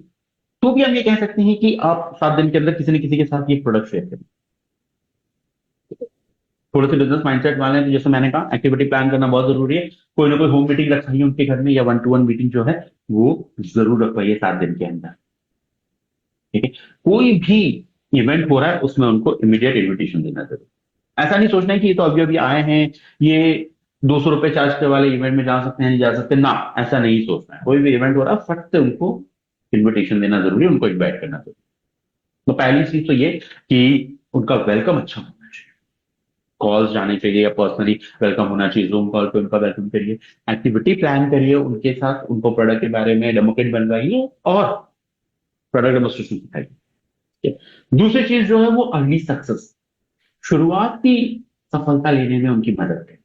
तो भी हम ये कह सकते हैं कि आप 7 दिन के अंदर किसी न किसी के साथ ये प्रोडक्ट शेयर करें। थोड़े से बिजनेस माइंडसेट वाले हैं तो जैसे मैंने कहा एक्टिविटी प्लान करना बहुत जरूरी है। कोई ना कोई होम मीटिंग रखवाइए उनके घर में, या 1-to-1 मीटिंग जो है वो जरूर रखवाइए 7 दिन के अंदर। ठीक है, कोई भी इवेंट हो रहा है उसमें उनको इमीडिएट इन्विटेशन देना जरूर। ऐसा नहीं सोचना है कि ये तो अभी अभी आए हैं, ये 200 रुपए चार्ज करने वाले इवेंट में जा सकते हैं नहीं जा सकते ना, ऐसा नहीं सोचना है। कोई भी इवेंट हो रहा है फट से उनको इन्विटेशन देना जरूरी है, उनको इन्वाइट करना जरूरी। तो पहली चीज तो ये कि उनका वेलकम अच्छा होना चाहिए, कॉल्स जाने चाहिए या पर्सनली वेलकम होना चाहिए, जूम कॉल पे उनका वेलकम करिए, एक्टिविटी प्लान करिए उनके साथ, उनको प्रोडक्ट के बारे में डेमोकेट बनवाइए और प्रोडक्ट डेमोस्ट्रेशन सिखाइए। दूसरी चीज जो है वो अर्ली सक्सेस, शुरुआती सफलता लेने में उनकी मदद करें।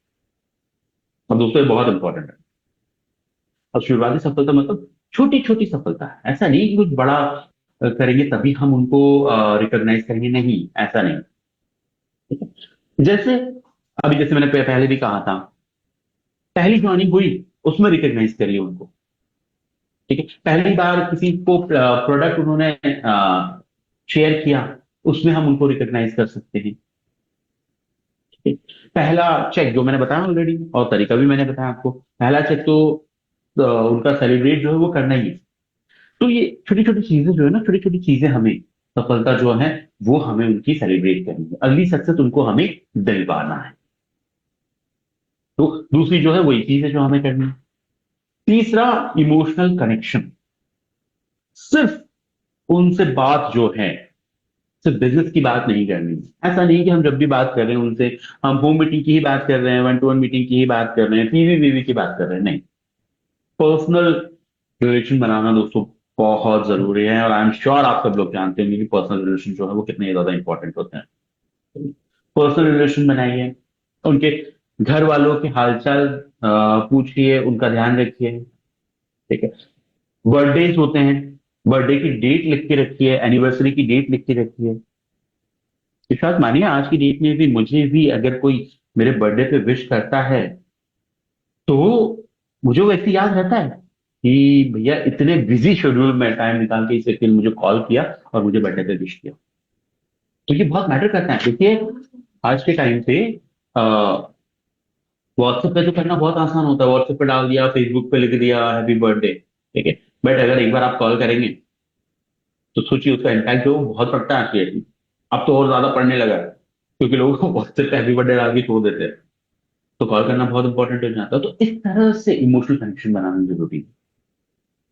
और दोस्तों ये बहुत इंपॉर्टेंट है। और शुरुआती सफलता मतलब छोटी छोटी सफलता है, ऐसा नहीं कि कुछ बड़ा करेंगे तभी हम उनको रिकॉग्नाइज करेंगे, नहीं ऐसा नहीं। ठीक है? जैसे अभी जैसे मैंने पहले भी कहा था, पहली ज्वाइनिंग हुई उसमें रिकॉग्नाइज करिए उनको। ठीक है, पहली बार किसी को प्रोडक्ट उन्होंने शेयर किया उसमें हम उनको रिकॉग्नाइज कर सकते हैं। ठीक है? पहला चेक जो मैंने बताया ऑलरेडी, और तरीका भी मैंने बताया आपको, पहला चेक तो उनका सेलिब्रेट जो है वो करना ही है। तो ये छोटी छोटी चीजें जो है ना, छोटी छोटी चीजें हमें सफलता जो है वो हमें उनकी सेलिब्रेट करनी है, अगली सक्सेस उनको हमें दिलवाना है। तो दूसरी जो है वही चीज है जो हमें करनी है। तीसरा, इमोशनल कनेक्शन। सिर्फ उनसे बात जो है, सिर्फ बिजनेस की बात नहीं करनी है। ऐसा नहीं कि हम जब भी बात कर रहे हैं उनसे, हम होम मीटिंग की ही बात कर रहे हैं, 1-to-1 मीटिंग की ही बात कर रहे हैं, टीवी वीवी की बात कर रहे हैं, नहीं। पर्सनल रिलेशन बनाना दोस्तों बहुत जरूरी है, और आई एम श्योर आप सब लोग जानते हैं कि पर्सनल रिलेशन जो है वो कितने ज्यादा इंपॉर्टेंट होते हैं। पर्सनल रिलेशन बनाइए, उनके घर वालों के हालचाल पूछिए, उनका ध्यान रखिए। ठीक है, बर्थडेज होते हैं, बर्थडे की डेट लिख के रखिए, एनिवर्सरी की डेट लिख के रखिए। विश्वास मानिए आज की डेट में भी मुझे भी अगर कोई मेरे बर्थडे पे विश करता है तो मुझे वो व्यक्ति याद रहता है कि भैया इतने बिजी शेड्यूल में टाइम निकाल के इस व्यक्ति ने मुझे कॉल किया और मुझे बर्थडे पे विश किया। तो ये बहुत मैटर करता है। देखिए आज के टाइम पे व्हाट्सएप पे तो करना बहुत आसान होता है, व्हाट्सएप पे डाल दिया, फेसबुक पे लिख दिया हैप्पी बर्थडे। ठीक है, बट अगर एक बार आप कॉल करेंगे तो सोचिए उसका इम्पैक्ट जो बहुत पड़ता है आज की डेट में। अब तो और ज्यादा पड़ने लगा है क्योंकि लोग व्हाट्सएप पे हैप्पी बर्थडे डाल के छोड़ देते हैं। तो कॉल करना बहुत इंपॉर्टेंट हो जाता है। तो इस तरह से इमोशनल कनेक्शन बनाना जरूरी है।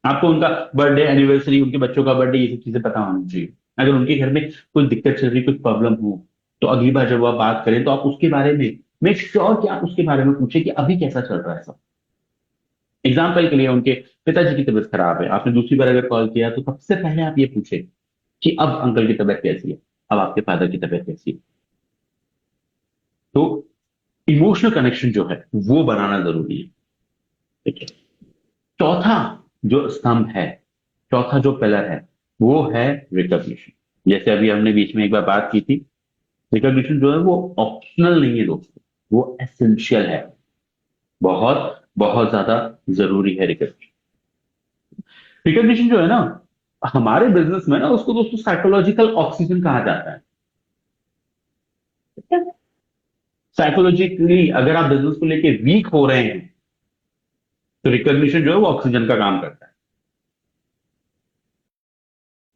आपको उनका बर्थडे, एनिवर्सरी, उनके बच्चों का बर्थडे, ये सब चीजें पता होनी चाहिए। अगर उनके घर में कोई दिक्कत चल रही, कुछ प्रॉब्लम हो, तो अगली बार जब आप बात करें तो आप उसके बारे में मेक श्योर कि आप उसके बारे में पूछे कि अभी कैसा चल रहा है सब। एग्जाम्पल के लिए उनके पिताजी की तबीयत खराब है, आपने दूसरी बार अगर कॉल किया तो सबसे पहले आप ये पूछे कि अब अंकल की तबीयत कैसी है, अब आपके फादर की तबीयत कैसी है। तो इमोशनल कनेक्शन जो है वो बनाना जरूरी है। ठीक है, चौथा जो स्तंभ है, चौथा जो पिलर है वो है रिकॉग्निशन। जैसे अभी हमने बीच में एक बार बात की थी, रिकॉग्निशन जो है वो ऑप्शनल नहीं है दोस्तों, वो एसेंशियल है, बहुत बहुत ज्यादा जरूरी है रिकॉग्निशन। रिकॉग्निशन जो है ना हमारे बिजनेस में ना उसको दोस्तों साइकोलॉजिकल ऑक्सीजन कहा जाता है। साइकोलॉजिकली अगर आप बिजनेस को लेके वीक हो रहे हैं तो रिकॉग्निशन जो है वो ऑक्सीजन का काम करता है।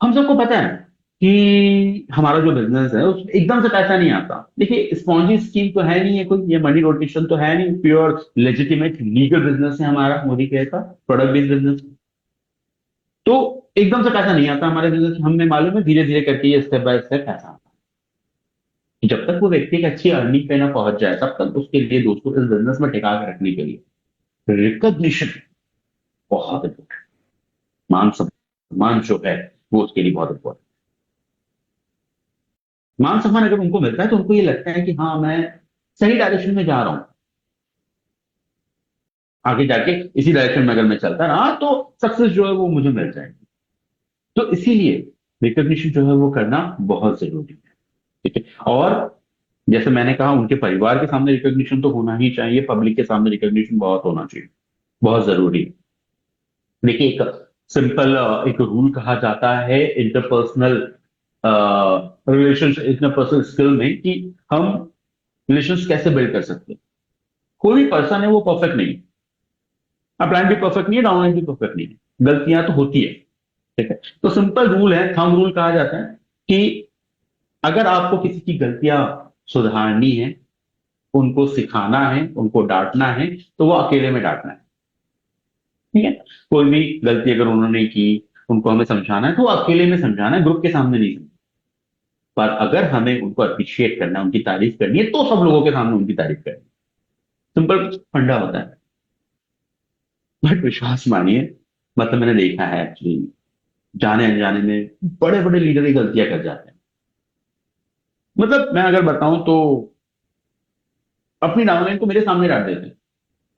हम सबको पता है कि हमारा जो बिजनेस है उस एकदम से पैसा नहीं आता। देखिए स्पॉन्जी स्कीम तो है नहीं है कोई, ये मनी रोटेशन तो है नहीं, प्योर लेजिटिमेट लीगल बिजनेस है हमारा, मोदी केयर का प्रोडक्ट बेस्ड बिजनेस। तो एकदम से पैसा नहीं आता हमारे बिजनेस, हमें मालूम है धीरे धीरे करके ये स्टेप बाय स्टेप पैसा आता है। जब तक वो व्यक्ति एक अच्छी अर्निंग पे ना पहुंच जाए तब तक उसके लिए दोस्तों इस बिजनेस में टिका के रखने के लिए रिकॉग्निशन बहुत इंपॉर्टेंट, मान सम्मान जो है वो उसके लिए बहुत इंपॉर्टेंट। मान सम्मान अगर उनको मिलता है तो उनको ये लगता है कि हाँ मैं सही डायरेक्शन में जा रहा हूं, आगे जाके इसी डायरेक्शन में अगर मैं चलता रहा तो सक्सेस जो है वो मुझे मिल जाएगी। तो इसीलिए रिकॉग्निशन जो है वो करना बहुत जरूरी है। ठीक है, और जैसे मैंने कहा उनके परिवार के सामने रिकॉग्निशन तो होना ही चाहिए, पब्लिक के सामने रिकॉग्निशन बहुत होना चाहिए, बहुत जरूरी है। देखिए एक सिंपल एक रूल कहा जाता है इंटरपर्सनल रिलेशंस इंटरपर्सनल स्किल में कि हम रिलेशंस कैसे बिल्ड कर सकते हैं। कोई भी पर्सन है वो परफेक्ट नहीं है, अपलाइन भी परफेक्ट नहीं है, डाउनलाइन भी परफेक्ट नहीं है, गलतियां तो होती है। ठीक है, तो सिंपल रूल है, थंब रूल कहा जाता है कि अगर आपको किसी की गलतियां सुधारनी है, उनको सिखाना है, उनको डांटना है, तो वो अकेले में डांटना है। ठीक है, कोई भी गलती अगर उन्होंने की, उनको हमें समझाना है तो वो अकेले में समझाना है, ग्रुप के सामने नहीं समझाना। पर अगर हमें उनको अप्रिशिएट करना है, उनकी तारीफ करनी है, तो सब लोगों के सामने उनकी तारीफ करनी है। सिंपल फंडा होता है। बट विश्वास मानिए, मतलब मैंने देखा है एक्चुअली, जाने अनजाने में बड़े बड़े लीडर ही गलतियां कर जाते हैं। मतलब मैं अगर बताऊं तो अपनी डाउनलाइन को मेरे सामने डांट देते हैं।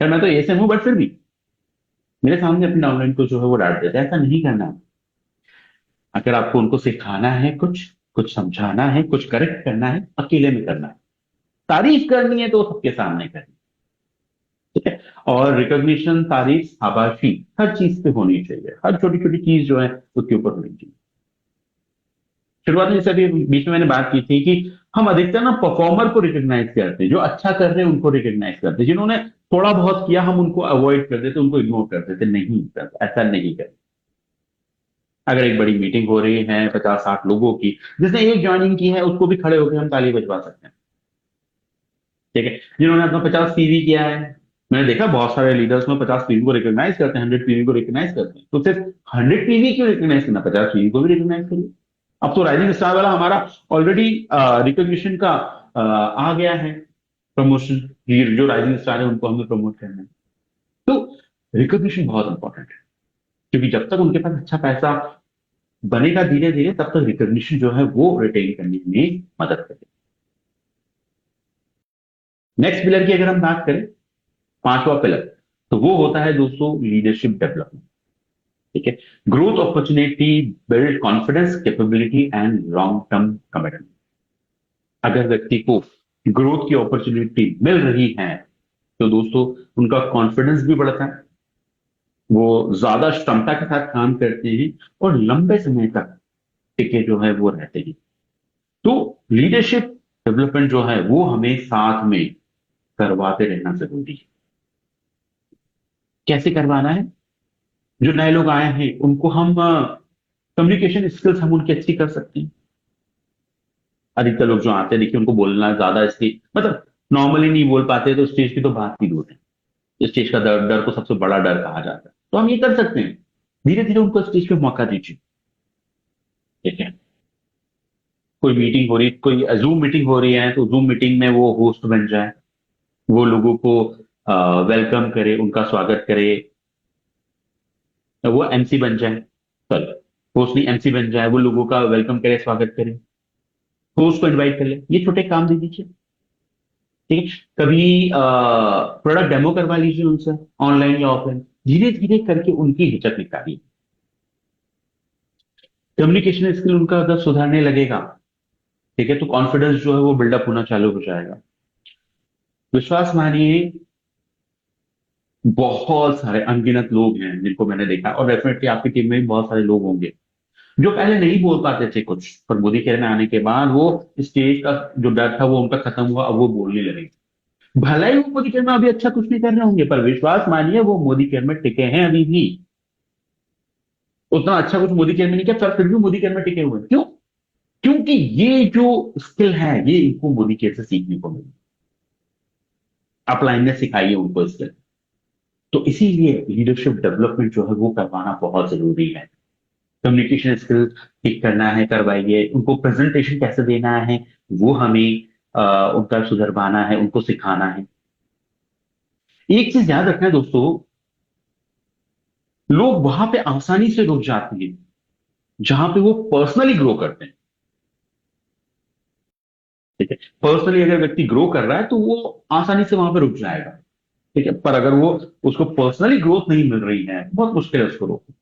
यार मैं तो ऐसे हूं, बट फिर भी मेरे सामने अपनी डाउनलाइन को जो है वो डांट देते हैं। ऐसा नहीं करना। अगर आपको उनको सिखाना है, कुछ कुछ समझाना है, कुछ करेक्ट करना है, अकेले में करना है। तारीफ करनी है तो सबके सामने करनी है। ठीक है, और रिकॉग्निशन, तारीफ, शाबाशी हर चीज पे होनी चाहिए। हर छोटी छोटी चीज जो है उसके ऊपर होनी चाहिए। शुरुआत में जैसे अभी बीच में मैंने बात की थी कि हम अधिकतर ना परफॉर्मर को रिकॉग्नाइज करते हैं, जो अच्छा कर रहे हैं उनको रिकॉग्नाइज करते हैं, जिन्होंने थोड़ा बहुत किया हम उनको अवॉइड कर देते, उनको इग्नोर कर देते। नहीं सर, ऐसा नहीं करते। अगर एक बड़ी मीटिंग हो रही है 50-60 लोगों की, जिसने एक ज्वाइनिंग की है उसको भी खड़े होकर हम ताली बजवा सकते हैं। ठीक है, जिन्होंने अपना 50 पीवी किया है, मैंने देखा बहुत सारे लीडर्स में 50 पीवी को रिकॉग्नाइज करते हैं, 100 पीवी को रिकॉग्नाइज करते हैं। तो सिर्फ 100 पीवी क्यों रिकॉग्नाइज करना, 50 पीवी को भी रिकॉग्नाइज करिए। अब तो राइजिंग स्टार वाला हमारा ऑलरेडी रिकॉग्निशन का आ गया है प्रमोशन। जो राइजिंग स्टार है उनको हमें प्रमोट करना है। तो रिकॉग्निशन बहुत इंपॉर्टेंट है, क्योंकि जब तक उनके पास अच्छा पैसा बनेगा धीरे धीरे, तब तक रिकॉग्निशन जो है वो रिटेन करने में मदद करेगी। नेक्स्ट पिलर की अगर हम बात करें, पांचवा पिलर, तो वो होता है दोस्तों लीडरशिप डेवलपमेंट। ठीक है, growth opportunity build confidence, capability and long term commitment. अगर व्यक्ति को ग्रोथ की अपॉर्चुनिटी मिल रही है तो दोस्तों उनका कॉन्फिडेंस भी बढ़ता है, वो ज्यादा क्षमता के साथ काम करते हैं और लंबे समय तक टिके जो है वो रहते हैं। तो लीडरशिप डेवलपमेंट जो है वो हमें साथ में करवाते रहना जरूरी है। कैसे करवाना है? जो नए लोग आए हैं उनको हम कम्युनिकेशन स्किल्स हम उनकी अच्छी कर सकते हैं। अधिकतर लोग जो आते हैं, देखिए उनको बोलना ज्यादा स्टेज, मतलब नॉर्मली नहीं बोल पाते, तो स्टेज की तो बात ही दूर है। स्टेज का डर, डर को सबसे बड़ा डर कहा जाता है। तो हम ये कर सकते हैं, धीरे धीरे उनको स्टेज पे मौका दीजिए। ठीक है, कोई मीटिंग हो रही, कोई जूम मीटिंग हो रही है, तो जूम मीटिंग में वो होस्ट बन जाए, वो लोगों को वेलकम करे, उनका स्वागत करे। तो वो एमसी बन जाए, सॉरी होस्ट नहीं, एमसी बन जाए, वो लोगों का वेलकम करे, स्वागत करे, होस्ट को इनवाइट कर ले। ये छोटे काम दे दीजिए। ठीक है, कभी प्रोडक्ट डेमो करवा लीजिए उनसे, ऑनलाइन या ऑफलाइन। धीरे धीरे करके उनकी हिचक निकालिए। कम्युनिकेशन स्किल उनका अगर सुधारने लगेगा, ठीक है, तो कॉन्फिडेंस जो है वो बिल्डअप होना चालू हो जाएगा। विश्वास मानिए, बहुत सारे अनगिनत लोग हैं जिनको मैंने देखा, और डेफिनेटली आपकी टीम में भी बहुत सारे लोग होंगे जो पहले नहीं बोल पाते थे कुछ, पर मोदी केयर में आने के बाद वो स्टेज का जो डर था वो उनका खत्म हुआ, अब वो बोलने लगे। भले ही वो मोदी केयर में अभी अच्छा कुछ नहीं कर रहे होंगे, पर विश्वास मानिए वो मोदी केयर में टिके हैं अभी भी। उतना अच्छा कुछ मोदी केयर में नहीं किया, पर फिर भी मोदी केयर में टिके हुए हैं। क्यों? क्योंकि ये जो स्किल है ये इनको मोदी केयर से सीखने को मिली। अपलाइन ने सिखाई है उनको स्किल। तो इसीलिए लीडरशिप डेवलपमेंट जो है वो करवाना बहुत जरूरी है। कम्युनिकेशन स्किल ठीक करना है, करवाइए। उनको प्रेजेंटेशन कैसे देना है वो हमें उनका सुधरवाना है, उनको सिखाना है। एक चीज याद रखना है दोस्तों, लोग वहां पे आसानी से रुक जाते हैं जहां पे वो पर्सनली ग्रो करते हैं। ठीक है, पर्सनली अगर व्यक्ति ग्रो कर रहा है तो वो आसानी से वहां पे रुक जाएगा। ठीक है, पर अगर वो उसको पर्सनली ग्रोथ नहीं मिल रही है, बहुत मुश्किल है उसको रोकना।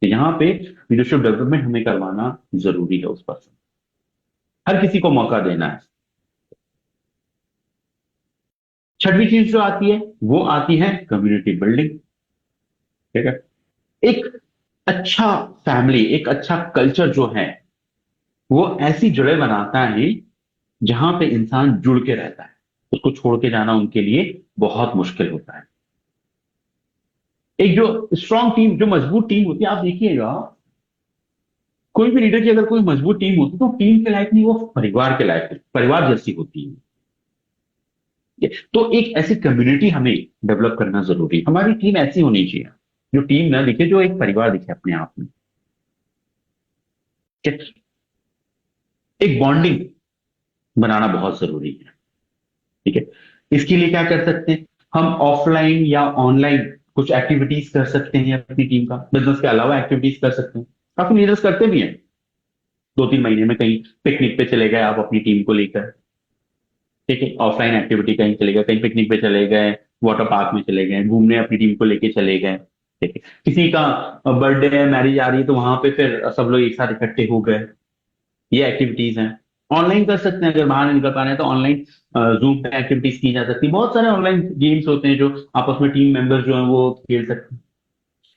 तो यहाँ पे लीडरशिप डेवलपमेंट हमें करवाना जरूरी है उस पर्सन। हर किसी को मौका देना है। छठवीं चीज जो आती है वो आती है कम्युनिटी बिल्डिंग। ठीक है, एक अच्छा फैमिली, एक अच्छा कल्चर जो है वो ऐसी जड़ें बनाता है जहां पे इंसान जुड़ के रहता है। उसको छोड़ के जाना उनके लिए बहुत मुश्किल होता है। एक जो स्ट्रांग टीम, जो मजबूत टीम होती है, आप देखिएगा कोई भी लीडर की अगर कोई मजबूत टीम होती है तो टीम के लायक नहीं, वो परिवार के लायक है, परिवार जैसी होती है। तो एक ऐसी कम्युनिटी हमें डेवलप करना जरूरी है। हमारी टीम ऐसी होनी चाहिए जो टीम ना दिखे, जो एक परिवार दिखे अपने आप में। ठीक है? एक बॉन्डिंग बनाना बहुत जरूरी है। ठीक है, इसके लिए क्या कर सकते हैं? हम ऑफलाइन या ऑनलाइन कुछ एक्टिविटीज कर सकते हैं अपनी टीम का, बिजनेस के अलावा एक्टिविटीज कर सकते हैं। काफी लीडर्स करते भी हैं। 2-3 महीने में कहीं पिकनिक पे चले गए आप अपनी टीम को लेकर। ठीक है, ऑफलाइन एक्टिविटी कहीं चले गए, कहीं पिकनिक पे चले गए, वाटर पार्क में चले गए, घूमने अपनी टीम को लेके चले गए। ठीक है, किसी का बर्थडे है, मैरिज आ रही है, तो वहां पे फिर सब लोग एक साथ इकट्ठे हो गए। ये एक्टिविटीज हैं। ऑनलाइन कर सकते हैं, अगर बाहर नहीं निकल पा रहे हैं तो ऑनलाइन जूम पे एक्टिविटीज की जा सकती है। बहुत सारे ऑनलाइन गेम्स होते हैं जो आपस में टीम मेंबर्स जो है वो खेल सकते हैं।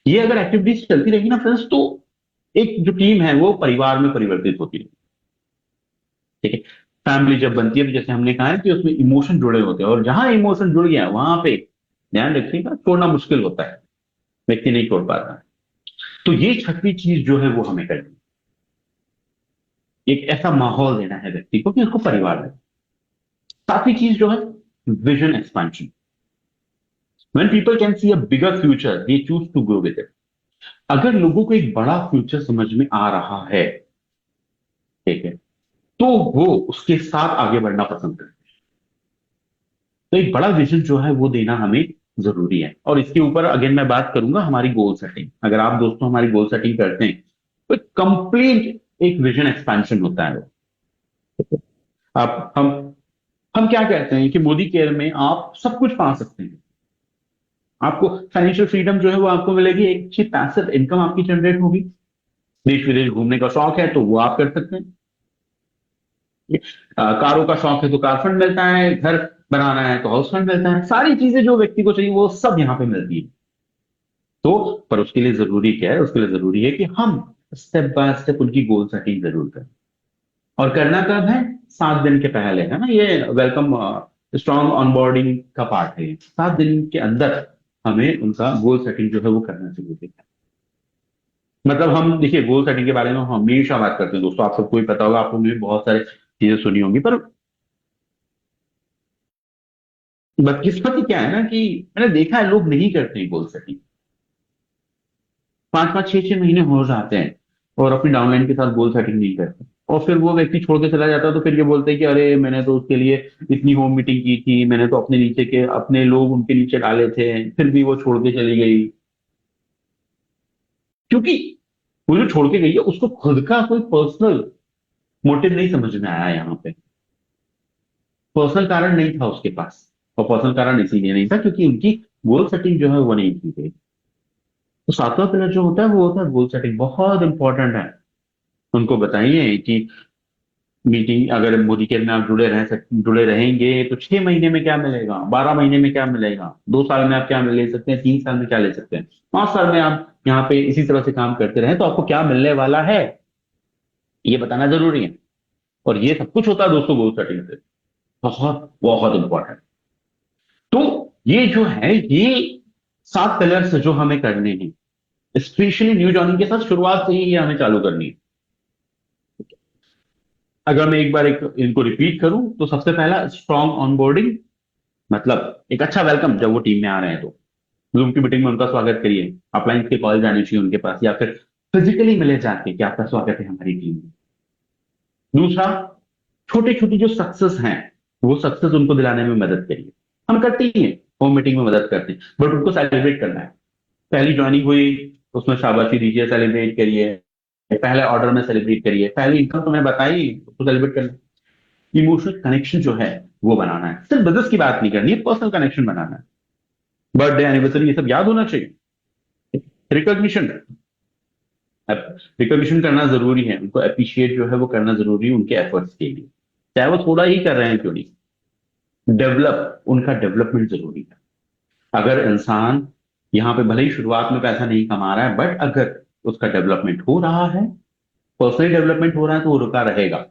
ये अगर एक्टिविटीज चलती रहेगी ना फ्रेंड्स, तो एक जो टीम है वो परिवार में परिवर्तित होती है। ठीक है, फैमिली जब बनती है तो जैसे हमने कहा है कि उसमें इमोशन जुड़े होते हैं, और जहां इमोशन जुड़ गया वहां पे ध्यान रखिएगा छोड़ना मुश्किल होता है, व्यक्ति नहीं छोड़ पाता है। तो ये छठवीं चीज जो है वो हमें करनी है। एक ऐसा माहौल देना है व्यक्ति को कि उसको परिवार लगे। सातवीं चीज जो है, vision expansion. When people can see a bigger future they choose to go with it. अगर लोगों को एक बड़ा फ्यूचर समझ में आ रहा है, ठीक है, तो वो उसके साथ आगे बढ़ना पसंद करते हैं। तो एक बड़ा विजन जो है वो देना हमें जरूरी है। और इसके ऊपर अगेन मैं बात करूंगा हमारी गोल सेटिंग। अगर आप दोस्तों हमारी गोल सेटिंग करते हैं तो कंप्लीट एक विजन एक्सपेंशन होता है वो। आप हम क्या कहते हैं कि मोदी केयर में आप सब कुछ पा सकते हैं। आपको फाइनेंशियल फ्रीडम जो है वो आपको मिलेगी, एक अच्छी पैसिव इनकम आपकी जनरेट होगी। देश विदेश घूमने का शौक है तो वो आप कर सकते हैं। कारों का शौक है तो कार फंड मिलता है, घर बनाना है तो हाउस फंड मिलता है। सारी चीजें जो व्यक्ति को चाहिए वो सब यहाँ पे मिलती है। तो पर उसके लिए जरूरी क्या है? उसके लिए जरूरी है कि हम स्टेप बाय स्टेप उनकी गोल सेटिंग जरूर करें। और करना कब है? 7 दिन के पहले, है ना? ये वेलकम स्ट्रॉन्ग ऑनबोर्डिंग का पार्ट है। 7 दिन के अंदर हमें उनका गोल सेटिंग जो है वो करना जरूरी है। मतलब हम देखिए, गोल सेटिंग के बारे में हम हमेशा बात करते हैं दोस्तों, आप सबको भी पता होगा, आप लोगों ने भी बहुत सारी चीजें सुनी होंगी। पर बदकिस्मती क्या है ना कि मैंने देखा है लोग नहीं करते गोल सेटिंग। 5-5 6-6 महीने हो जाते हैं और अपनी डाउनलाइन के साथ गोल सेटिंग नहीं करते, और फिर वो व्यक्ति छोड़ के चला जाता है। तो फिर ये बोलते हैं कि अरे मैंने तो उसके लिए इतनी होम मीटिंग की थी, मैंने तो अपने नीचे के अपने लोग उनके नीचे डाले थे, फिर भी वो छोड़ के चली गई। क्योंकि वो जो छोड़ के गई है उसको खुद का कोई पर्सनल मोटिव नहीं समझ में आया यहाँ पे। पर्सनल कारण नहीं था उसके पास, और पर्सनल कारण इसीलिए नहीं था क्योंकि उनकी गोल सेटिंग जो है वो नहीं की गई। तो सातवां पिलर जो होता है वो होता है गोल सेटिंग। बहुत इंपॉर्टेंट है। उनको बताइए कि मीटिंग अगर मोदी केयर में आप जुड़े रहेंगे तो 6 महीने में क्या मिलेगा, 12 महीने में क्या मिलेगा, 2 साल में आप क्या ले सकते हैं, 3 साल में क्या ले सकते हैं, 5 साल में आप यहाँ पे इसी तरह से काम करते रहे तो आपको क्या मिलने वाला है, ये बताना जरूरी है। और ये सब कुछ होता है दोस्तों गोल सेटिंग से। बहुत बहुत इंपॉर्टेंट। तो ये जो है, ये 7 पिलर्स जो हमें करने हैं, स्पेशली न्यू जॉइनिंग के साथ शुरुआत से ही ये हमें चालू करनी है। अगर मैं एक बार इनको रिपीट करूं तो सबसे पहला स्ट्रॉन्ग ऑनबोर्डिंग, मतलब एक अच्छा वेलकम जब वो टीम में आ रहे हैं तो जूम की मीटिंग में उनका स्वागत करिए। अपलाइन के कॉल जानी चाहिए उनके पास, या फिर फिजिकली मिले जाके कि आपका स्वागत है हमारी टीम में। दूसरा, छोटे छोटे जो सक्सेस हैं वो सक्सेस उनको दिलाने में मदद करिए। हम करते ही हैं, होम मीटिंग में मदद करते हैं, बट उनको सेलिब्रेट करना है। पहली ज्वाइनिंग हुई, उसमें शाबाशी दीजिए, सेलिब्रेट करिए। पहले ऑर्डर में सेलिब्रेट करिए, पहली इनकम तुम्हें बताई उसको सेलिब्रेट करना। इमोशनल कनेक्शन जो है वो बनाना है। सिर्फ बिजनेस की बात नहीं करनी है, पर्सनल कनेक्शन बनाना है। बर्थडे एनिवर्सरी ये सब याद होना चाहिए। रिकॉग्निशन, रिकॉग्निशन करना जरूरी है, उनको अप्रिशिएट जो है वो करना जरूरी है उनके एफर्ट्स के लिए, चाहे वो थोड़ा ही कर रहे हैं क्यों नहीं। उनका डेवलपमेंट जरूरी है। अगर इंसान यहाँ पे भले ही शुरुआत में पैसा नहीं कमा रहा है, बट अगर उसका डेवलपमेंट हो रहा है, पर्सनल डेवलपमेंट हो रहा है, तो वो रुका रहेगा।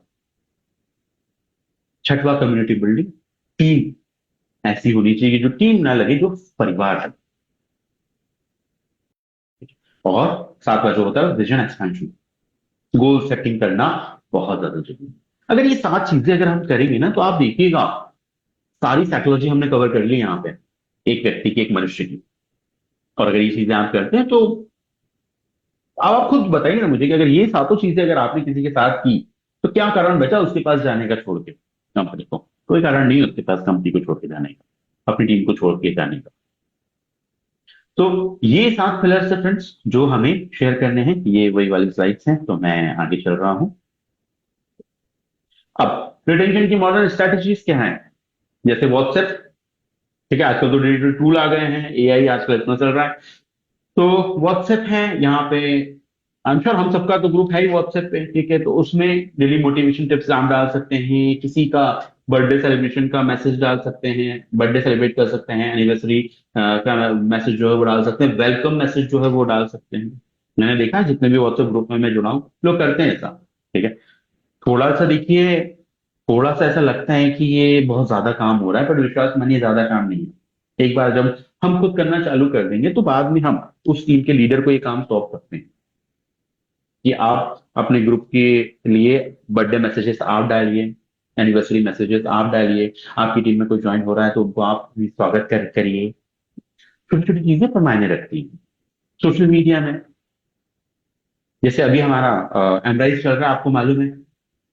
छठवां, कम्युनिटी बिल्डिंग। टीम ऐसी होनी चाहिए जो टीम ना लगे, जो परिवार है। और सातवां जो होता है विजन एक्सपेंशन, गोल सेटिंग करना बहुत ज्यादा जरूरी है। अगर ये 7 चीजें अगर हम करेंगे ना, तो आप देखिएगा सारी साइकोलॉजी हमने कवर कर ली यहाँ पे, एक व्यक्ति की, एक मनुष्य की। और अगर ये चीजें आप करते हैं तो आप खुद बताइए ना मुझे कि अगर ये सातों चीजें अगर आपने किसी के साथ की, तो क्या कारण बचा उसके पास जाने का छोड़ के कंपनी को? कोई कारण नहीं है उसके पास कंपनी को छोड़ के जाने का, अपनी टीम को छोड़ के जाने का। तो ये 7 पिलर्स है फ्रेंड्स जो हमें शेयर करने हैं। ये वही वाली स्लाइड्स हैं, तो मैं आगे चल रहा हूं। अब रिटेंशन की मॉडर्न स्ट्रेटेजीज क्या है? जैसे व्हाट्सएप, ठीक है, आजकल तो डिजिटल टूल आ गए हैं, एआई आजकल इतना चल रहा है। तो व्हाट्सएप है यहाँ पे, आई एम श्योर हम सबका तो ग्रुप है ही व्हाट्सएप पे, ठीक है। तो उसमें डेली मोटिवेशन टिप्स आप डाल सकते हैं, किसी का बर्थडे सेलिब्रेशन का मैसेज डाल सकते हैं, बर्थडे सेलिब्रेट कर सकते हैं, एनिवर्सरी का मैसेज जो है वो डाल सकते हैं, वेलकम मैसेज जो है वो डाल सकते हैं। मैंने देखा है जितने भी व्हाट्सएप ग्रुप में मैं जुड़ा हूँ, लोग करते हैं ऐसा, ठीक है। थोड़ा सा देखिए, थोड़ा सा ऐसा लगता है कि ये बहुत ज्यादा काम हो रहा है, पर विश्वास मानिए ज्यादा काम नहीं है। एक बार जब हम खुद करना चालू कर देंगे, तो बाद में हम उस टीम के लीडर को ये काम सौंप सकते हैं कि आप अपने ग्रुप के लिए बर्थडे मैसेजेस आप डालिए, एनिवर्सरी मैसेजेस आप डालिए, आपकी टीम में कोई ज्वाइन हो रहा है तो उनको आप भी स्वागत करिए। छोटी छोटी चीजें पर मायने रखती हैं सोशल मीडिया में। जैसे अभी हमारा एमराइज चल रहा है, आपको मालूम है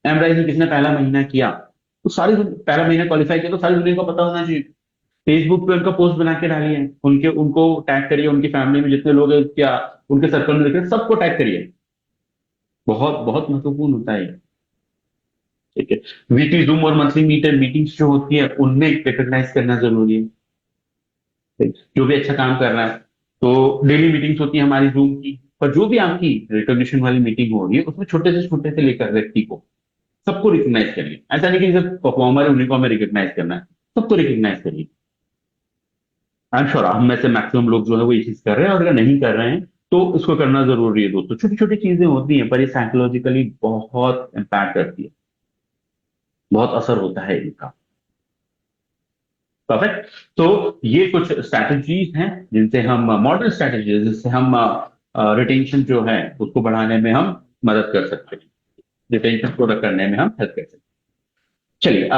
एमराइज में किसने पहला महीना किया, तो पहला महीना क्वालिफाई किया, तो सारी दुनिया को पता होना चाहिए। फेसबुक पे उनका पोस्ट बना के डालिए, उनको टैग करिए, उनकी फैमिली में जितने लोग हैं, क्या उनके सर्कल में देखें, सबको टैग करिए। बहुत बहुत महत्वपूर्ण होता है ये, ठीक है। वीकली जूम और मंथली मीटिंग्स जो होती है, उनमें रिकॉग्नाइज करना जरूरी है, ठीक? जो भी अच्छा काम कर रहा है। तो डेली मीटिंग्स होती है हमारी जूम की, पर जो भी आपकी रिकॉग्निशन वाली मीटिंग हो रही है, उसमें छोटे से लेकर व्यक्ति को, सबको रिकॉग्नाइज करिए। ऐसा नहीं कि सिर्फ परफॉर्मर है उन्हीं को हमें रिकॉग्नाइज करना है, सबको रिकॉग्नाइज करिए। आई एम श्योर हम में से मैक्सिमम लोग जो है वो ये चीज कर रहे हैं, और अगर नहीं कर रहे हैं तो इसको करना जरूरी है दोस्तों। छोटी छोटी चीजें होती हैं, पर ये साइकोलॉजिकली बहुत इम्पैक्ट करती है, बहुत असर होता है इनका। परफेक्ट। तो ये कुछ स्ट्रैटेजीज हैं जिनसे हम, मॉडर्न स्ट्रैटेजीज जिससे हम रिटेंशन जो है उसको बढ़ाने में हम मदद कर सकते हैं, रिटेंशन को करने में हम हेल्प कर सकते हैं। चलिए,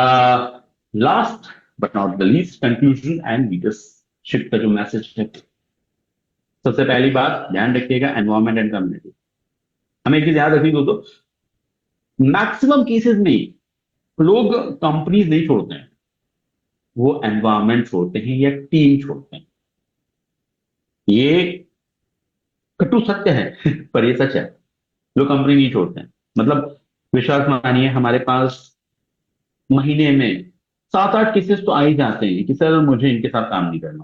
last but not the least, conclusion and leadership का जो मैसेज है, सबसे पहली बात ध्यान रखिएगा, एनवायरमेंट एंड कम्युनिटी। हमें एक चीज याद रखिए दोस्तों, मैक्सिमम केसेस में लोग कंपनीज नहीं छोड़ते हैं, वो एनवायरमेंट छोड़ते हैं या टीम छोड़ते हैं। ये कटु सत्य है पर ये सच है। लोग कंपनी नहीं छोड़ते हैं, मतलब विश्वास मानिए, हमारे पास महीने में 7-8 केसेस तो आ ही जाते हैं कि सर मुझे इनके साथ काम नहीं करना,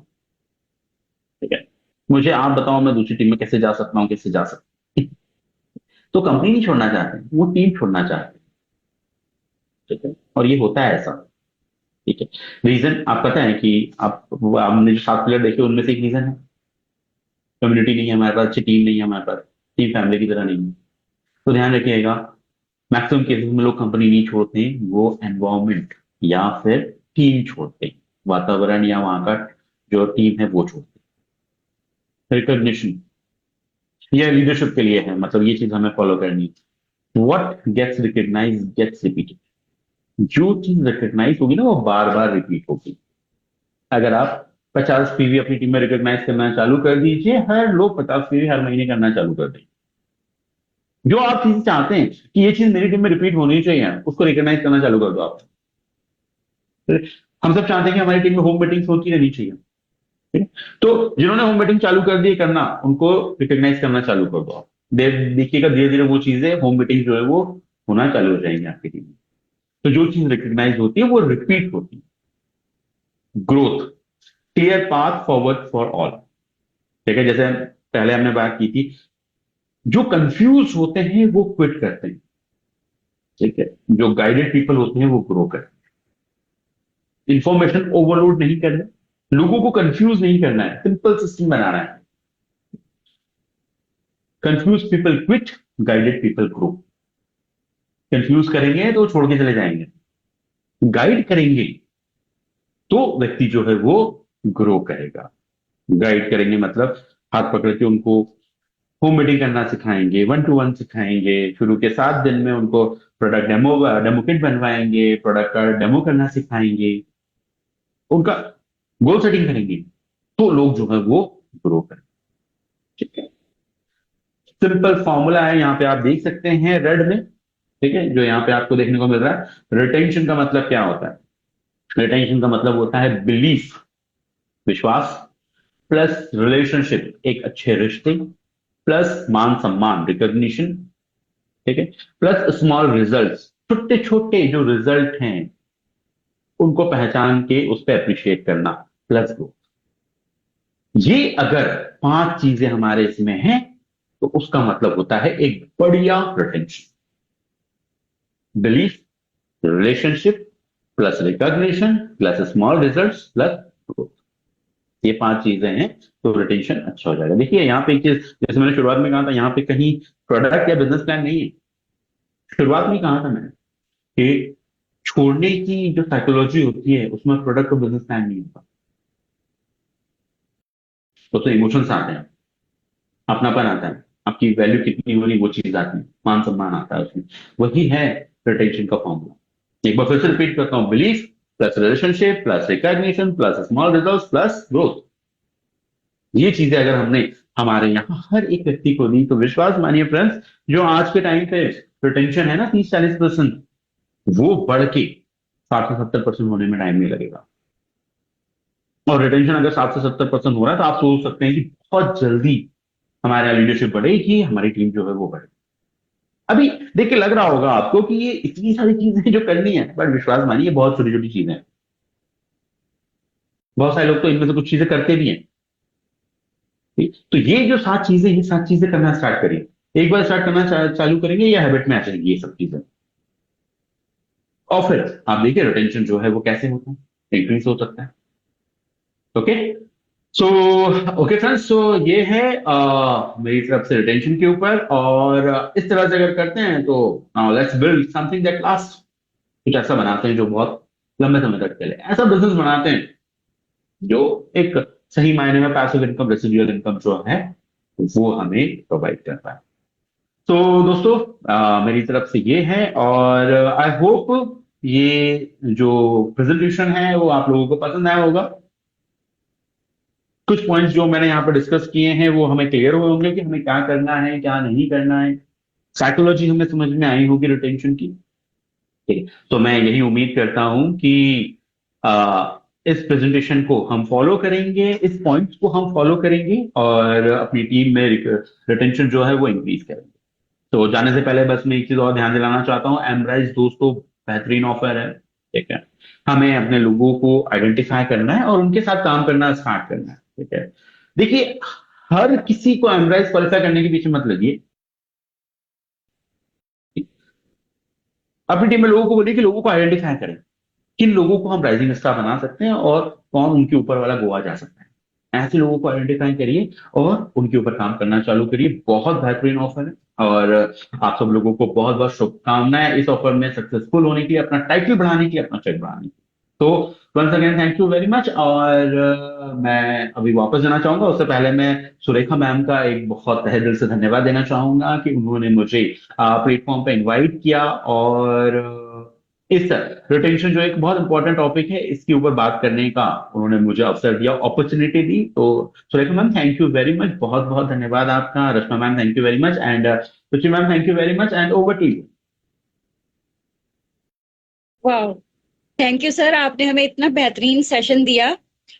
ठीक है, मुझे आप बताओ मैं दूसरी टीम में कैसे जा सकता हूँ, कैसे जा सकता हूँ। तो कंपनी नहीं छोड़ना चाहते, वो टीम छोड़ना चाहते हैं, ठीक है। और ये होता है ऐसा, ठीक है। रीजन आप पता है कि आप, आपने जो 7 पिलर देखे उनमें से एक रीजन है कम्युनिटी नहीं है हमारे पास, अच्छी टीम नहीं है हमारे पास, टीम फैमिली की तरह नहीं है। तो ध्यान रखिएगा, मैक्सिमम केसेस में लोग कंपनी नहीं छोड़ते हैं, वो एनवायरमेंट या फिर टीम छोड़ते हैं, वातावरण या वहां का जो टीम है वो छोड़ते हैं। रिकॉग्निशन, ये लीडरशिप के लिए है, मतलब ये चीज हमें फॉलो करनी है। What gets recognised gets repeated. जो चीज रिकॉग्नाइज होगी ना वो बार बार रिपीट होगी। अगर आप 50 पीवी अपनी टीम में रिकॉग्नाइज करना चालू कर दीजिए, हर लोग 50 पीवी हर महीने करना चालू कर देंगे। जो आप चीज चाहते हैं कि ये चीज मेरी टीम में रिपीट होनी चाहिए, उसको रिकॉग्नाइज करना चालू कर दो आप। हम सब चाहते हैं कि हमारी टीम में होम मीटिंग्स होती रहनी चाहिए, ठीक है? तो जिन्होंने होम मीटिंग चालू कर दी करना, उनको रिकॉग्नाइज करना चालू कर दो आप। देखिएगा धीरे धीरे वो चीजें, होम मीटिंग जो है वो होना चालू हो जाएंगे आपकी टीम में। तो जो चीज रिकॉग्नाइज होती है वो रिपीट होती है। Growth, clear path forward for all, ठीक है। जैसे पहले हमने बात की थी, जो कंफ्यूज होते हैं वो क्विट करते हैं, ठीक है। जो गाइडेड पीपल होते हैं वो ग्रो करते हैं। इंफॉर्मेशन ओवरलोड नहीं करना, लोगों को कंफ्यूज नहीं करना है, सिंपल सिस्टम बनाना है। Confuse people quit, guided people grow. Confuse करेंगे तो छोड़ के चले जाएंगे, गाइड करेंगे तो व्यक्ति जो है वो ग्रो करेगा। गाइड करेंगे मतलब हाथ पकड़ के उनको होम मीटिंग करना सिखाएंगे, 1 to 1 सिखाएंगे, शुरू के 7 दिन में उनको प्रोडक्ट डेमो किट बनवाएंगे, प्रोडक्ट का डेमो करना सिखाएंगे, उनका गोल सेटिंग करेंगे तो लोग जो है वो ग्रो करें। ठीक है, सिंपल फॉर्मूला है, यहाँ पे आप देख सकते हैं रेड में। ठीक है, जो यहाँ पे आपको देखने को मिल रहा है। रिटेंशन का मतलब क्या होता है? रिटेंशन का मतलब होता है बिलीफ, विश्वास, प्लस रिलेशनशिप, एक अच्छे रिश्ते, प्लस मान सम्मान, रिकॉग्निशन। ठीक है, प्लस स्मॉल रिजल्ट्स, छोटे छोटे जो रिजल्ट हैं उनको पहचान के उस पर अप्रिशिएट करना, प्लस ग्रोथ। ये अगर 5 चीजें हमारे इसमें हैं तो उसका मतलब होता है एक बढ़िया retention. Belief, relationship, plus recognition, plus small results, plus growth. ये 5 चीजें हैं तो रिटेंशन अच्छा हो जाएगा। देखिए यहाँ पे एक चीज, जैसे मैंने शुरुआत में कहा था, यहाँ पे कहीं प्रोडक्ट या बिजनेस प्लान नहीं है। शुरुआत में कहा था मैंने कि छोड़ने की जो साइकोलॉजी होती है उसमें प्रोडक्ट और बिजनेस प्लान नहीं होता। तो इमोशंस आते हैं, अपनापन आता है, आपकी वैल्यू कितनी हो रही वो चीज आती है, मान सम्मान आता है उसमें। वही है रिटेंशन का फॉर्मूला। एक बार फिर से रिपीट करता हूं, belief plus relationship plus recognition plus small results plus growth. ये चीजें अगर हमने हमारे यहाँ हर एक व्यक्ति को दी तो विश्वास मानिए फ्रेंड्स, जो आज के टाइम पे रिटेंशन है ना 30-40%, वो बढ़ के 60 से 70% होने में टाइम नहीं लगेगा। और रिटेंशन अगर 7 से 70% हो रहा है तो आप सोच सकते हैं कि बहुत जल्दी हमारे यहाँ लीडरशिप बढ़ेगी, हमारी टीम जो है वो बढ़ेगी। अभी देख के लग रहा होगा आपको कि ये इतनी सारी चीजें जो करनी है, बट विश्वास मानिए बहुत छोटी छोटी चीजें हैं। बहुत सारे लोग तो इनमें से कुछ चीजें करते भी हैं। ठीक? तो ये जो 7 चीजें, ये 7 चीजें करना स्टार्ट करिए। एक बार स्टार्ट करना चालू करेंगे या हैबिट में आ जाएंगी ये सब चीजें, और फिर आप देखिए रिटेंशन जो है वो कैसे होता है, इंक्रीज हो सकता है। ओके, सो ओके फ्रेंड्स, सो ये है मेरी तरफ से रिटेंशन के ऊपर। और इस तरह से अगर करते हैं तो let's build something that last. कुछ ऐसा बनाते हैं जो बहुत लंबे समय तक चले, ऐसा बिजनेस बनाते हैं जो एक सही मायने में पैसिव इनकम, रेसिडुअल इनकम जो है वो हमें प्रोवाइड कर पाए। तो दोस्तों मेरी तरफ से ये है, और आई होप ये जो प्रेजेंटेशन है वो आप लोगों को पसंद आया होगा। कुछ पॉइंट्स जो मैंने यहाँ पर डिस्कस किए हैं वो हमें क्लियर हुए होंगे कि हमें क्या करना है क्या नहीं करना है। साइकोलॉजी हमें समझ में आई होगी रिटेंशन की। ठीक है, तो मैं यही उम्मीद करता हूं कि इस प्रेजेंटेशन को हम फॉलो करेंगे, इस पॉइंट्स को हम फॉलो करेंगे और अपनी टीम में रिटेंशन जो है वो इंक्रीज करेंगे। तो जाने से पहले बस मैं एक चीज और ध्यान दिलाना चाहता हूँ, एमराइज दोस्तों बेहतरीन ऑफर है। ठीक है, हमें अपने लोगों को आइडेंटिफाई करना है और उनके साथ काम करना स्टार्ट करना है। ठीक है, देखिए हर किसी को एमराइज क्वालिफाई करने के पीछे मत लगिए। अपनी टीम में लोगों को बोलिए कि लोगों को आइडेंटिफाई करें, किन लोगों को हम राइजिंग स्टार बना सकते हैं और कौन उनके ऊपर वाला गोवा जा सकता है। ऐसे लोगों को आइडेंटिफाई करिए और उनके ऊपर काम करना चालू करिए। बहुत बेहतरीन ऑफर है और आप सब लोगों को बहुत बहुत शुभकामनाएं इस ऑफर में सक्सेसफुल होने के लिए, अपना टाइटल बढ़ाने के लिए, अपना चेक बढ़ाने के लिए। तो once again thank you very much. और मैं अभी वापस जाना चाहूंगा, उससे पहले मैं सुरेखा मैम का एक बहुत तहे दिल से धन्यवाद देना चाहूंगा कि उन्होंने मुझे प्लेटफॉर्म पे इनवाइट किया और इस रिटेंशन जो एक बहुत इंपॉर्टेंट टॉपिक है इसके ऊपर बात करने का उन्होंने मुझे अवसर दिया, अपॉर्चुनिटी दी। तो Surekha ma'am thank you very much, बहुत बहुत धन्यवाद आपका। Rashma ma'am thank you very much, and Ruchi ma'am thank you very much, and over to you. वाह, थैंक यू सर, आपने हमें इतना बेहतरीन सेशन दिया।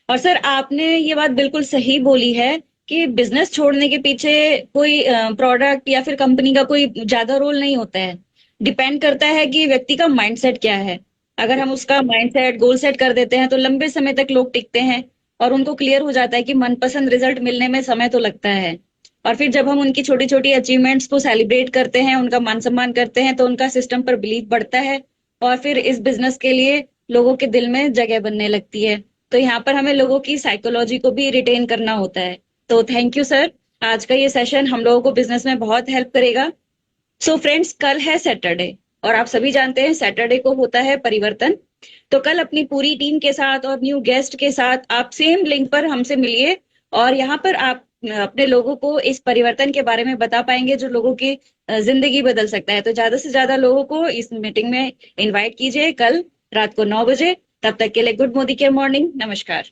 और सर आपने ये बात बिल्कुल सही बोली है कि बिजनेस छोड़ने के पीछे कोई प्रोडक्ट या फिर कंपनी का कोई ज्यादा रोल नहीं होता है। डिपेंड करता है कि व्यक्ति का माइंडसेट क्या है। अगर हम उसका माइंडसेट गोल सेट कर देते हैं तो लंबे समय तक लोग टिकते हैं और उनको क्लियर हो जाता है कि मनपसंद रिजल्ट मिलने में समय तो लगता है। और फिर जब हम उनकी छोटी छोटी अचीवमेंट्स को सेलिब्रेट करते हैं, उनका मान सम्मान करते हैं, तो उनका सिस्टम पर बिलीव बढ़ता है और फिर इस बिजनेस के लिए लोगों के दिल में जगह बनने लगती है। तो यहाँ पर हमें लोगों की साइकोलॉजी को भी रिटेन करना होता है। तो थैंक यू सर, आज का ये सेशन हम लोगों को बिजनेस में बहुत हेल्प करेगा। सो फ्रेंड्स, कल है सैटरडे और आप सभी जानते हैं सैटरडे को होता है परिवर्तन। तो कल अपनी पूरी टीम के साथ और न्यू गेस्ट के साथ आप सेम लिंक पर हमसे मिलिए और यहाँ पर आप अपने लोगों को इस परिवर्तन के बारे में बता पाएंगे जो लोगों की जिंदगी बदल सकता है। तो ज्यादा से ज्यादा लोगों को इस मीटिंग में इनवाइट कीजिए कल रात को 9 बजे। तब तक के लिए गुड मोदी केयर मॉर्निंग। नमस्कार।